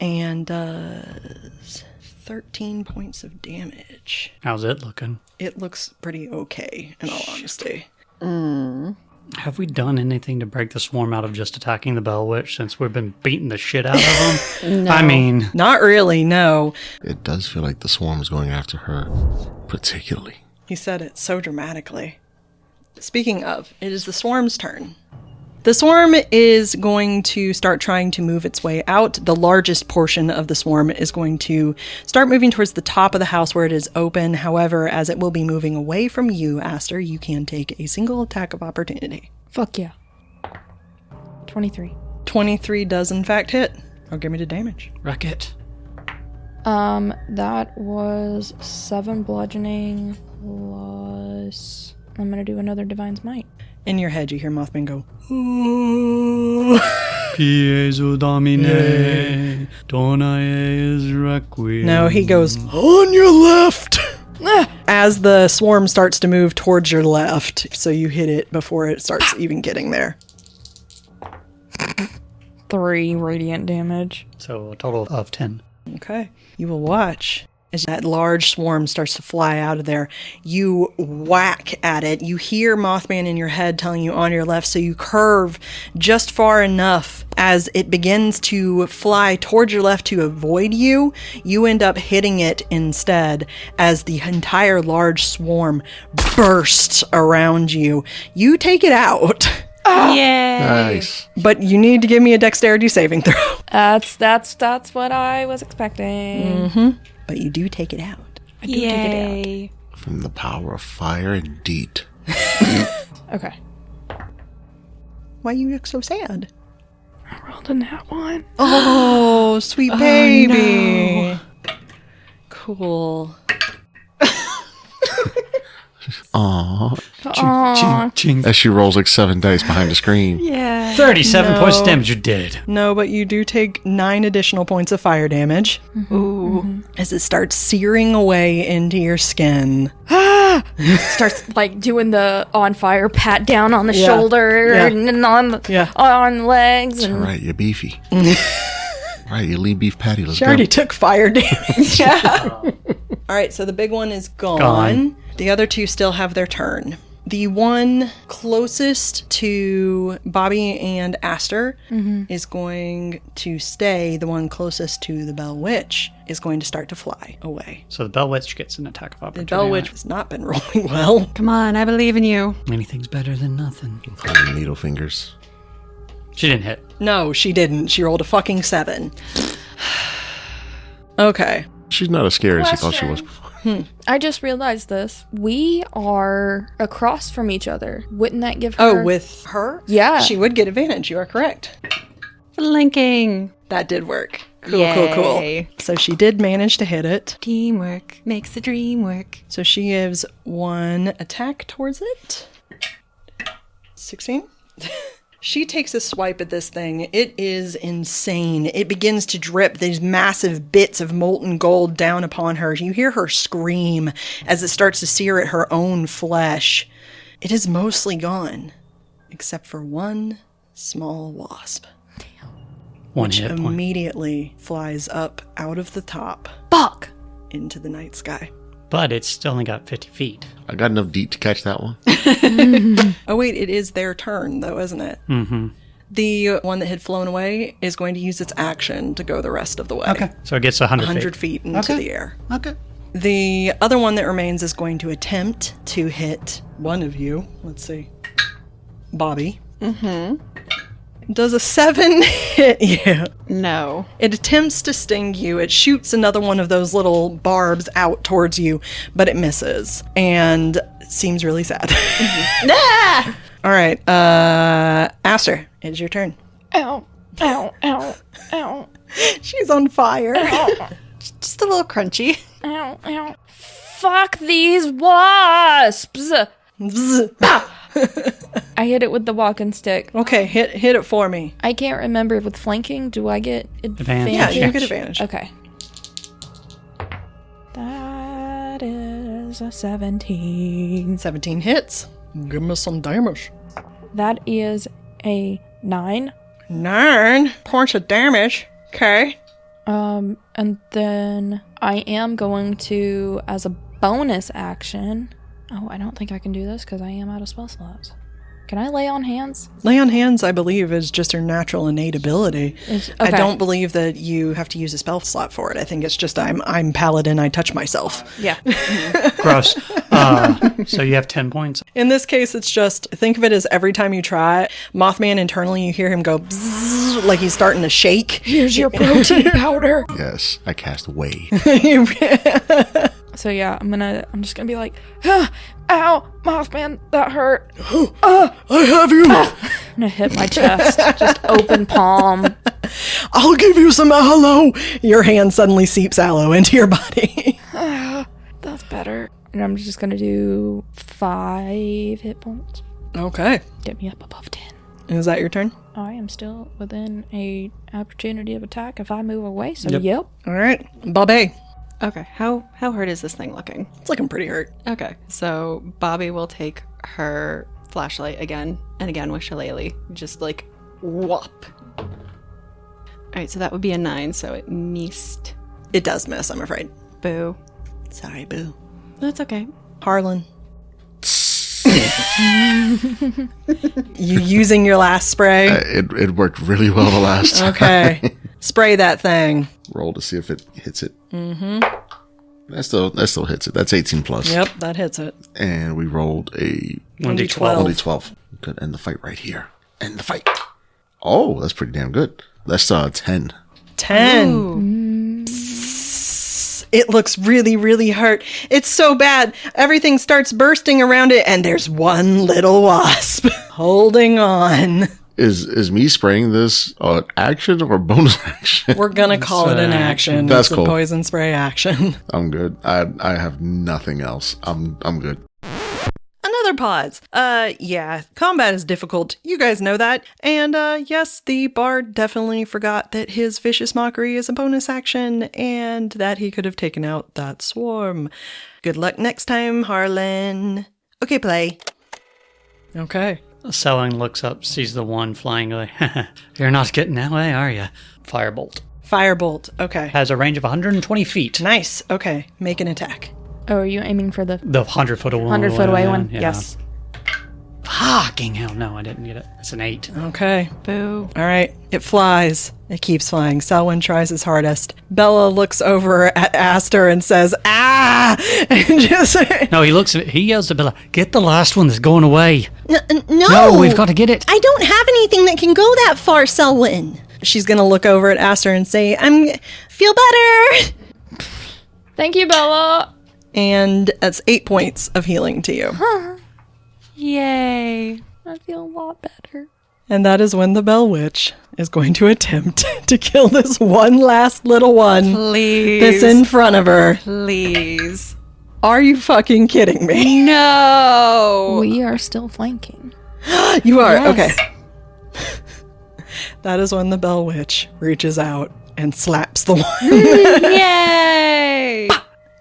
and does 13 points of damage. How's it looking? It looks pretty okay, in all honesty. Have we done anything to break the swarm out of just attacking the Bell Witch since we've been beating the shit out of them? No. I mean... Not really, no. It does feel like the swarm is going after her, particularly. He said it so dramatically. Speaking of, it is the swarm's turn. The swarm is going to start trying to move its way out. The largest portion of the swarm is going to start moving towards the top of the house where it is open. However, as it will be moving away from you, Aster, you can take a single attack of opportunity. Fuck yeah. 23. 23 does in fact hit. Oh, give me the damage. Wreck it. That was 7 bludgeoning plus... I'm gonna do another Divine's Might. In your head, you hear Mothman go, Piezo Domine, Donae Requiem. No, he goes, on your left! As the swarm starts to move towards your left, so you hit it before it starts even getting there. 3 radiant damage. So a total of 10. Okay. You will watch as that large swarm starts to fly out of there. You whack at it. You hear Mothman in your head telling you on your left, so you curve just far enough as it begins to fly towards your left to avoid you. You end up hitting it instead as the entire large swarm bursts around you. You take it out. Yay! Nice. But you need to give me a dexterity saving throw. That's what I was expecting. Mm-hmm. But you do take it out. I do take it Yay! From the power of fire and deed. out. Okay. Why you look so sad? I rolled a nat 1. Oh, sweet baby. No. Cool. Aww. Aww. Ching, ching. As she rolls like 7 dice behind the screen. Yeah. 37 points of damage, you're dead. No, but you do take 9 additional points of fire damage. Ooh. As it starts searing away into your skin. Starts like doing the on fire pat down on the Yeah. shoulder Yeah. and on the Yeah. on legs. All And right, you're beefy. Right, you lean beef patty. Let's She go. already took fire damage. Yeah. All right, so the big one is gone. The other two still have their turn. The one closest to Bobbi and Aster is going to stay. The one closest to the Bell Witch is going to start to fly away. So the Bell Witch gets an attack of The opportunity. Bell Witch has not been rolling well. Come on, I believe in you. Anything's better than nothing. Holy needle fingers. She didn't hit. No, she didn't. She rolled a fucking 7. Okay. She's not as scary as she thought she was before. I just realized this. We are across from each other. Wouldn't that give her... Oh, with her? Yeah. She would get advantage. You are correct. Flanking. That did work. Cool. So she did manage to hit it. Teamwork makes the dream work. So she gives 1 attack towards it. 16. She takes a swipe at this thing. It is insane. It begins to drip these massive bits of molten gold down upon her. You hear her scream as it starts to sear at her own flesh. It is mostly gone, except for one small wasp. One which hit point. immediately flies up out of the top Fuck! into the night sky. But it's still only got 50 feet. I got enough deep to catch that one. Oh, wait, it is their turn, though, isn't it? Mm-hmm. The one that had flown away is going to use its action to go the rest of the way. Okay. So it gets 100 feet into the air. Okay. The other one that remains is going to attempt to hit one of you. Let's see. Bobbi. Mm-hmm. Does a 7 hit you? No. It attempts to sting you. It shoots another one of those little barbs out towards you, but it misses and seems really sad. Ah! All right. Aster, it's your turn. Ow. Ow. Ow. Ow. She's on fire. Just a little crunchy. Ow. Ow. Fuck these wasps! Bzz. I hit it with the walking stick. Okay, hit it for me. I can't remember with flanking. Do I get advantage? Yeah, you get advantage. Okay. That is a 17. 17 hits. Give me some damage. That is a 9. 9 points of damage. Okay. And then I am going to, as a bonus action... Oh, I don't think I can do this because I am out of spell slots. Can I lay on hands? Lay on hands, I believe, is just her natural innate ability. I don't believe that you have to use a spell slot for it. I think it's just I'm paladin, I touch myself. Yeah. Gross. So you have 10 points. In this case, it's just, think of it as every time you try it, Mothman internally, you hear him go bzzz, like he's starting to shake. Here's your protein powder. Yes, I cast Wave. So yeah, I'm just gonna be like, ow, Mothman, that hurt. I have you. I'm gonna hit my chest, just open palm. I'll give you some aloe. Your hand suddenly seeps aloe into your body. That's better. And I'm just gonna do 5 hit points. Okay. Get me up above 10. Is that your turn? I am still within a opportunity of attack if I move away, so yep. All right. Bobbi. Okay, how hurt is this thing looking? It's looking pretty hurt. Okay, so Bobbi will take her flashlight again and again with Shillelagh. Just like, whop. Alright, so that would be a 9, so it missed. It does miss, I'm afraid. Boo. Sorry, boo. That's okay. Harlan. You using your last spray? It worked really well the last time. Okay. Spray that thing. Roll to see if it hits it. Mm-hmm. That still hits it. That's 18 plus. Yep, that hits it. And we rolled a 1d12. 1d12. Good. End the fight right here. End the fight. Oh, that's pretty damn good. That's 10. 10. Psst. It looks really, really hurt. It's so bad. Everything starts bursting around it, and there's one little wasp holding on. Is me spraying this action or bonus action? We're gonna call it an action. That's it's cool. A poison spray action. I'm good. I have nothing else. I'm good. Another pause. Yeah, combat is difficult. You guys know that. And, yes, the bard definitely forgot that his vicious mockery is a bonus action and that he could have taken out that swarm. Good luck next time, Harlan. Okay, play. Okay. Selwyn looks up, sees the one flying away. You're not getting that way, are you? Firebolt. Firebolt. Okay. Has a range of 120 feet. Nice. Okay. Make an attack. Oh, are you aiming for the The 100 foot away 100 foot away one? Yeah. Yes. Fucking hell, no, I didn't get it. It's an 8. Okay. Boo. All right. It flies. It keeps flying. Selwyn tries his hardest. Bella looks over at Aster and says, ah! And just... No, he yells to Bella, get the last one that's going away. No! No, we've got to get it. I don't have anything that can go that far, Selwyn. She's going to look over at Aster and say, feel better. Thank you, Bella. And that's 8 points of healing to you. Yay. I feel a lot better. And that is when the Bell Witch is going to attempt to kill this one last little one Please. that's in front of her. Please. Are you fucking kidding me? No. We are still flanking. You are? Yes. Okay. That is when the Bell Witch reaches out and slaps the one. Yay.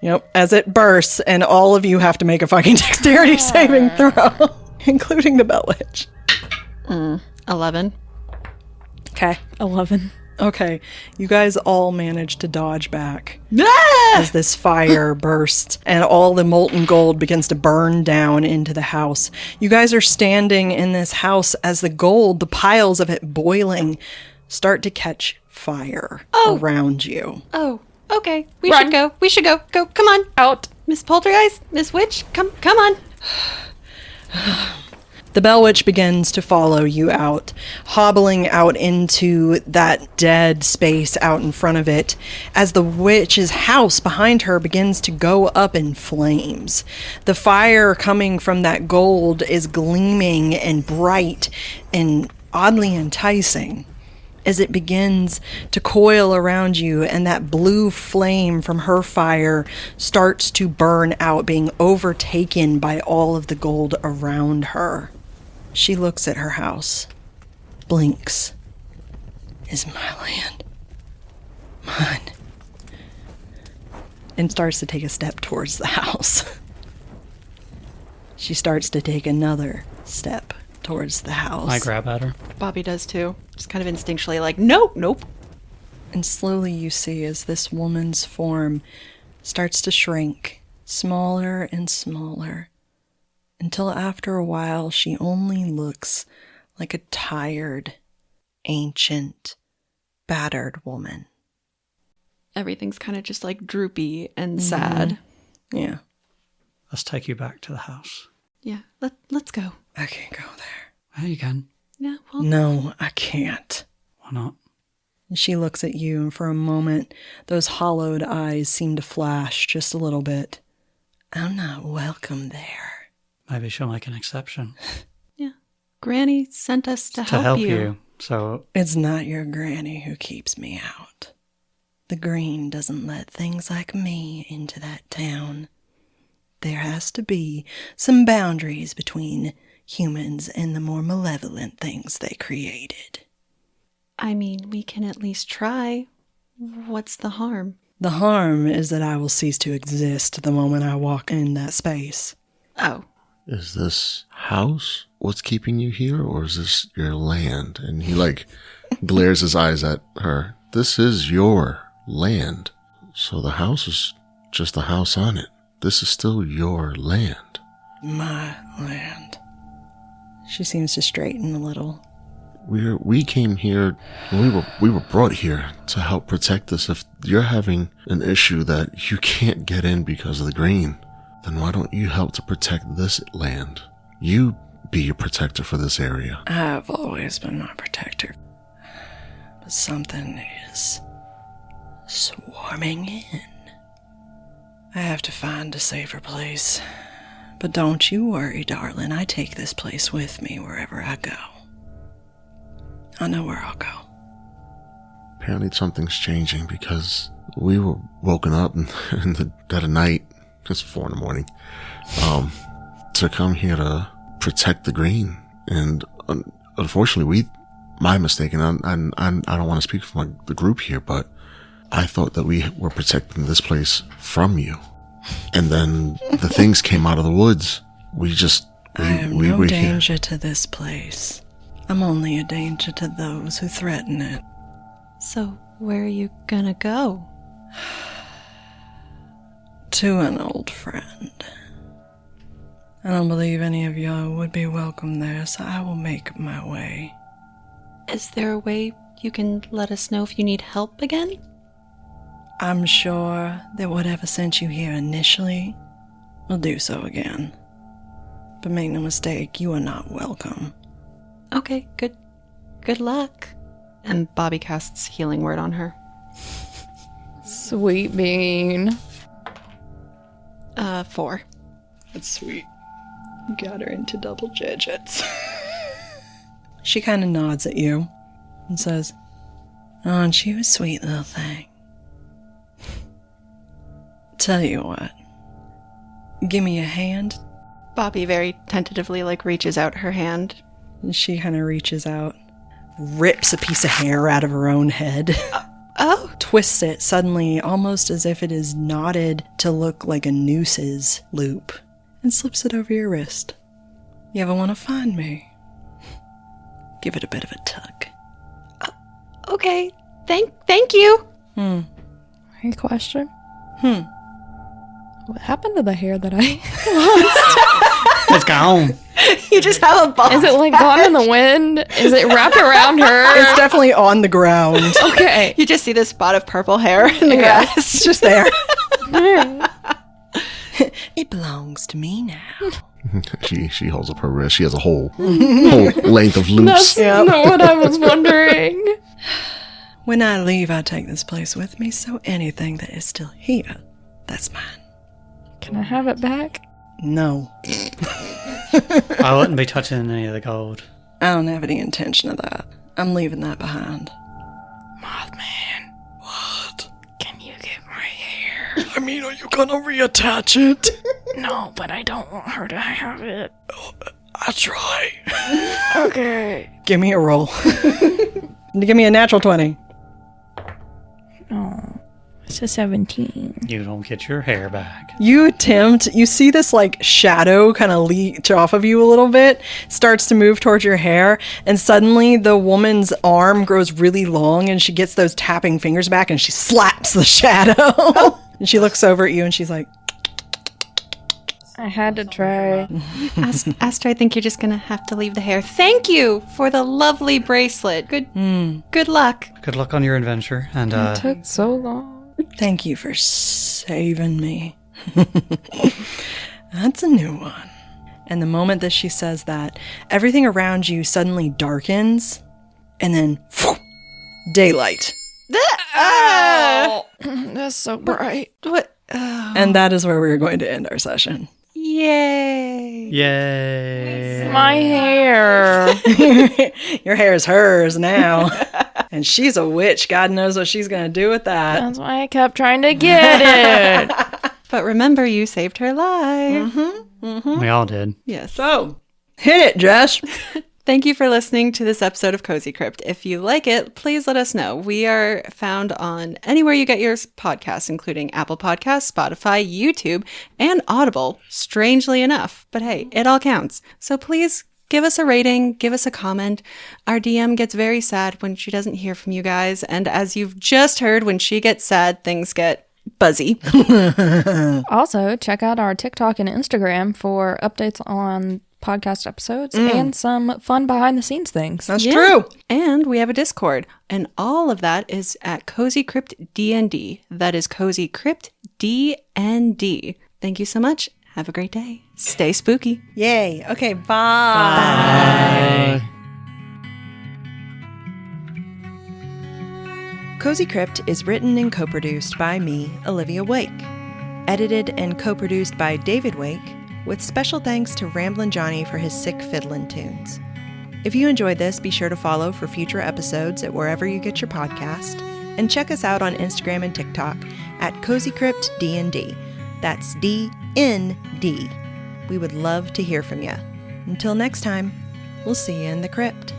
Yep, as it bursts, and all of you have to make a fucking dexterity saving throw, including the Bell Witch. 11. Okay. 11. Okay, you guys all managed to dodge back Ah! as this fire bursts and all the molten gold begins to burn down into the house. You guys are standing in this house as the gold, the piles of it boiling, start to catch fire around you. Oh, okay. We Run. should go. We should go. Go. Come on. Out. Miss Poltergeist, Miss Witch, come on. The Bell Witch begins to follow you out, hobbling out into that dead space out in front of it, as the witch's house behind her begins to go up in flames. The fire coming from that gold is gleaming and bright and oddly enticing as it begins to coil around you, and that blue flame from her fire starts to burn out, being overtaken by all of the gold around her. She looks at her house, blinks. Is my land mine? And starts to take a step towards the house. She starts to take another step towards the house. I grab at her. Bobby does too. Just kind of instinctually like, nope. And slowly you see as this woman's form starts to shrink, smaller and smaller, until after a while she only looks like a tired, ancient, battered woman. Everything's kind of just like droopy and sad. Yeah, Let's take you back to the house. Yeah, let's go. I can't go there. Well, you can. Yeah, well, No, I can't. Why not? And she looks at you, and for a moment, those hollowed eyes seem to flash just a little bit. I'm not welcome there. Maybe she'll make an exception yeah. Granny sent us to to help you. So It's not your granny who keeps me out. The green doesn't let things like me into that town. There has to be some boundaries between humans and the more malevolent things they created. I mean, we can at least try. What's the harm? The harm is that I will cease to exist the moment I walk in that space. Oh, Is this house what's keeping you here, or is this your land? And he, like, glares his eyes at her. This is your land. So the house is just a house on it. This is still your land. My land. She seems to straighten a little. We came here, we were brought here to help protect this. If you're having an issue that you can't get in because of the green, then why don't you help to protect this land? You be a protector for this area. I've always been my protector. But something is swarming in. I have to find a safer place. But don't you worry, darling. I take this place with me wherever I go. I know where I'll go. Apparently something's changing, because we were woken up in the dead of night, it's 4 a.m, to come here to protect the green. And unfortunately, my mistake, and I don't want to speak for the group here, but I thought that we were protecting this place from you. And then the things came out of the woods. I am no danger to this place. I'm only a danger to those who threaten it. so where are you gonna go? To an old friend. I don't believe any of y'all would be welcome there, so I will make my way. Is there a way you can let us know if you need help again? I'm sure that whatever sent you here initially will do so again. But make no mistake, you are not welcome. Okay, good luck. And Bobby casts healing word on her. Sweet bean. 4. That's sweet. You got her into double digits. She kind of nods at you and says, "Oh, and she was a sweet little thing. Tell you what, give me a hand." Bobbi very tentatively, reaches out her hand. And she kind of reaches out, rips a piece of hair out of her own head, Oh! twists it suddenly, almost as if it is knotted to look like a nooses loop, and slips it over your wrist. "You ever want to find me? Give it a bit of a tug." Okay. Thank you. Any question? What happened to the hair that I... It's gone. You just have a ball. Is it gone in the wind? Is it wrapped around her? It's definitely on the ground. Okay. You just see this spot of purple hair in the grass. It's just there. It belongs to me now. She holds up her wrist. She has a whole length of loops. That's not what I was wondering. When I leave, I take this place with me, so anything that is still here, that's mine. Can I have it back? No, I wouldn't be touching any of the gold. I don't have any intention of that. I'm leaving that behind. Mothman. What? Can you get my hair? I mean, are you gonna reattach it? No, but I don't want her to have it. I'll try. Okay. Give me a roll. Give me a natural 20. Oh, it's a 17. You don't get your hair back. You attempt, you see this shadow kind of leech off of you a little bit, starts to move towards your hair, and suddenly the woman's arm grows really long and she gets those tapping fingers back and she slaps the shadow. And she looks over at you and she's like, I had to try. Aster, I think you're just going to have to leave the hair. Thank you for the lovely bracelet. Good luck. Good luck on your adventure. And It took so long. "Thank you for saving me." That's a new one. And the moment that she says that, everything around you suddenly darkens, and then daylight. That's so bright. What? Oh. And that is where we're going to end our session. Yay. yay. My hair. Your hair is hers now. And she's a witch. God knows what she's going to do with that. That's why I kept trying to get it. But remember, you saved her life. We all did. Yes. So, hit it, Jess. Thank you for listening to this episode of Cozy Crypt. If you like it, please let us know. We are found on anywhere you get your podcasts, including Apple Podcasts, Spotify, YouTube, and Audible, strangely enough. But hey, it all counts. So please give us a rating, give us a comment. Our DM gets very sad when she doesn't hear from you guys. And as you've just heard, when she gets sad, things get buzzy. Also, check out our TikTok and Instagram for updates on podcast episodes and some fun behind the scenes things. That's true. And we have a Discord. And all of that is at Cozy Crypt D&D. That is Cozy Crypt D&D. Thank you so much. Have a great day. Stay spooky. Yay. Okay, bye. Cozy Crypt is written and co-produced by me, Olivia Wake. Edited and co-produced by David Wake, with special thanks to Ramblin' Johnny for his sick fiddlin' tunes. If you enjoyed this, be sure to follow for future episodes at wherever you get your podcast, and check us out on Instagram and TikTok at Cozy Crypt D&D. That's D-N-D. We would love to hear from you. Until next time, we'll see you in the crypt.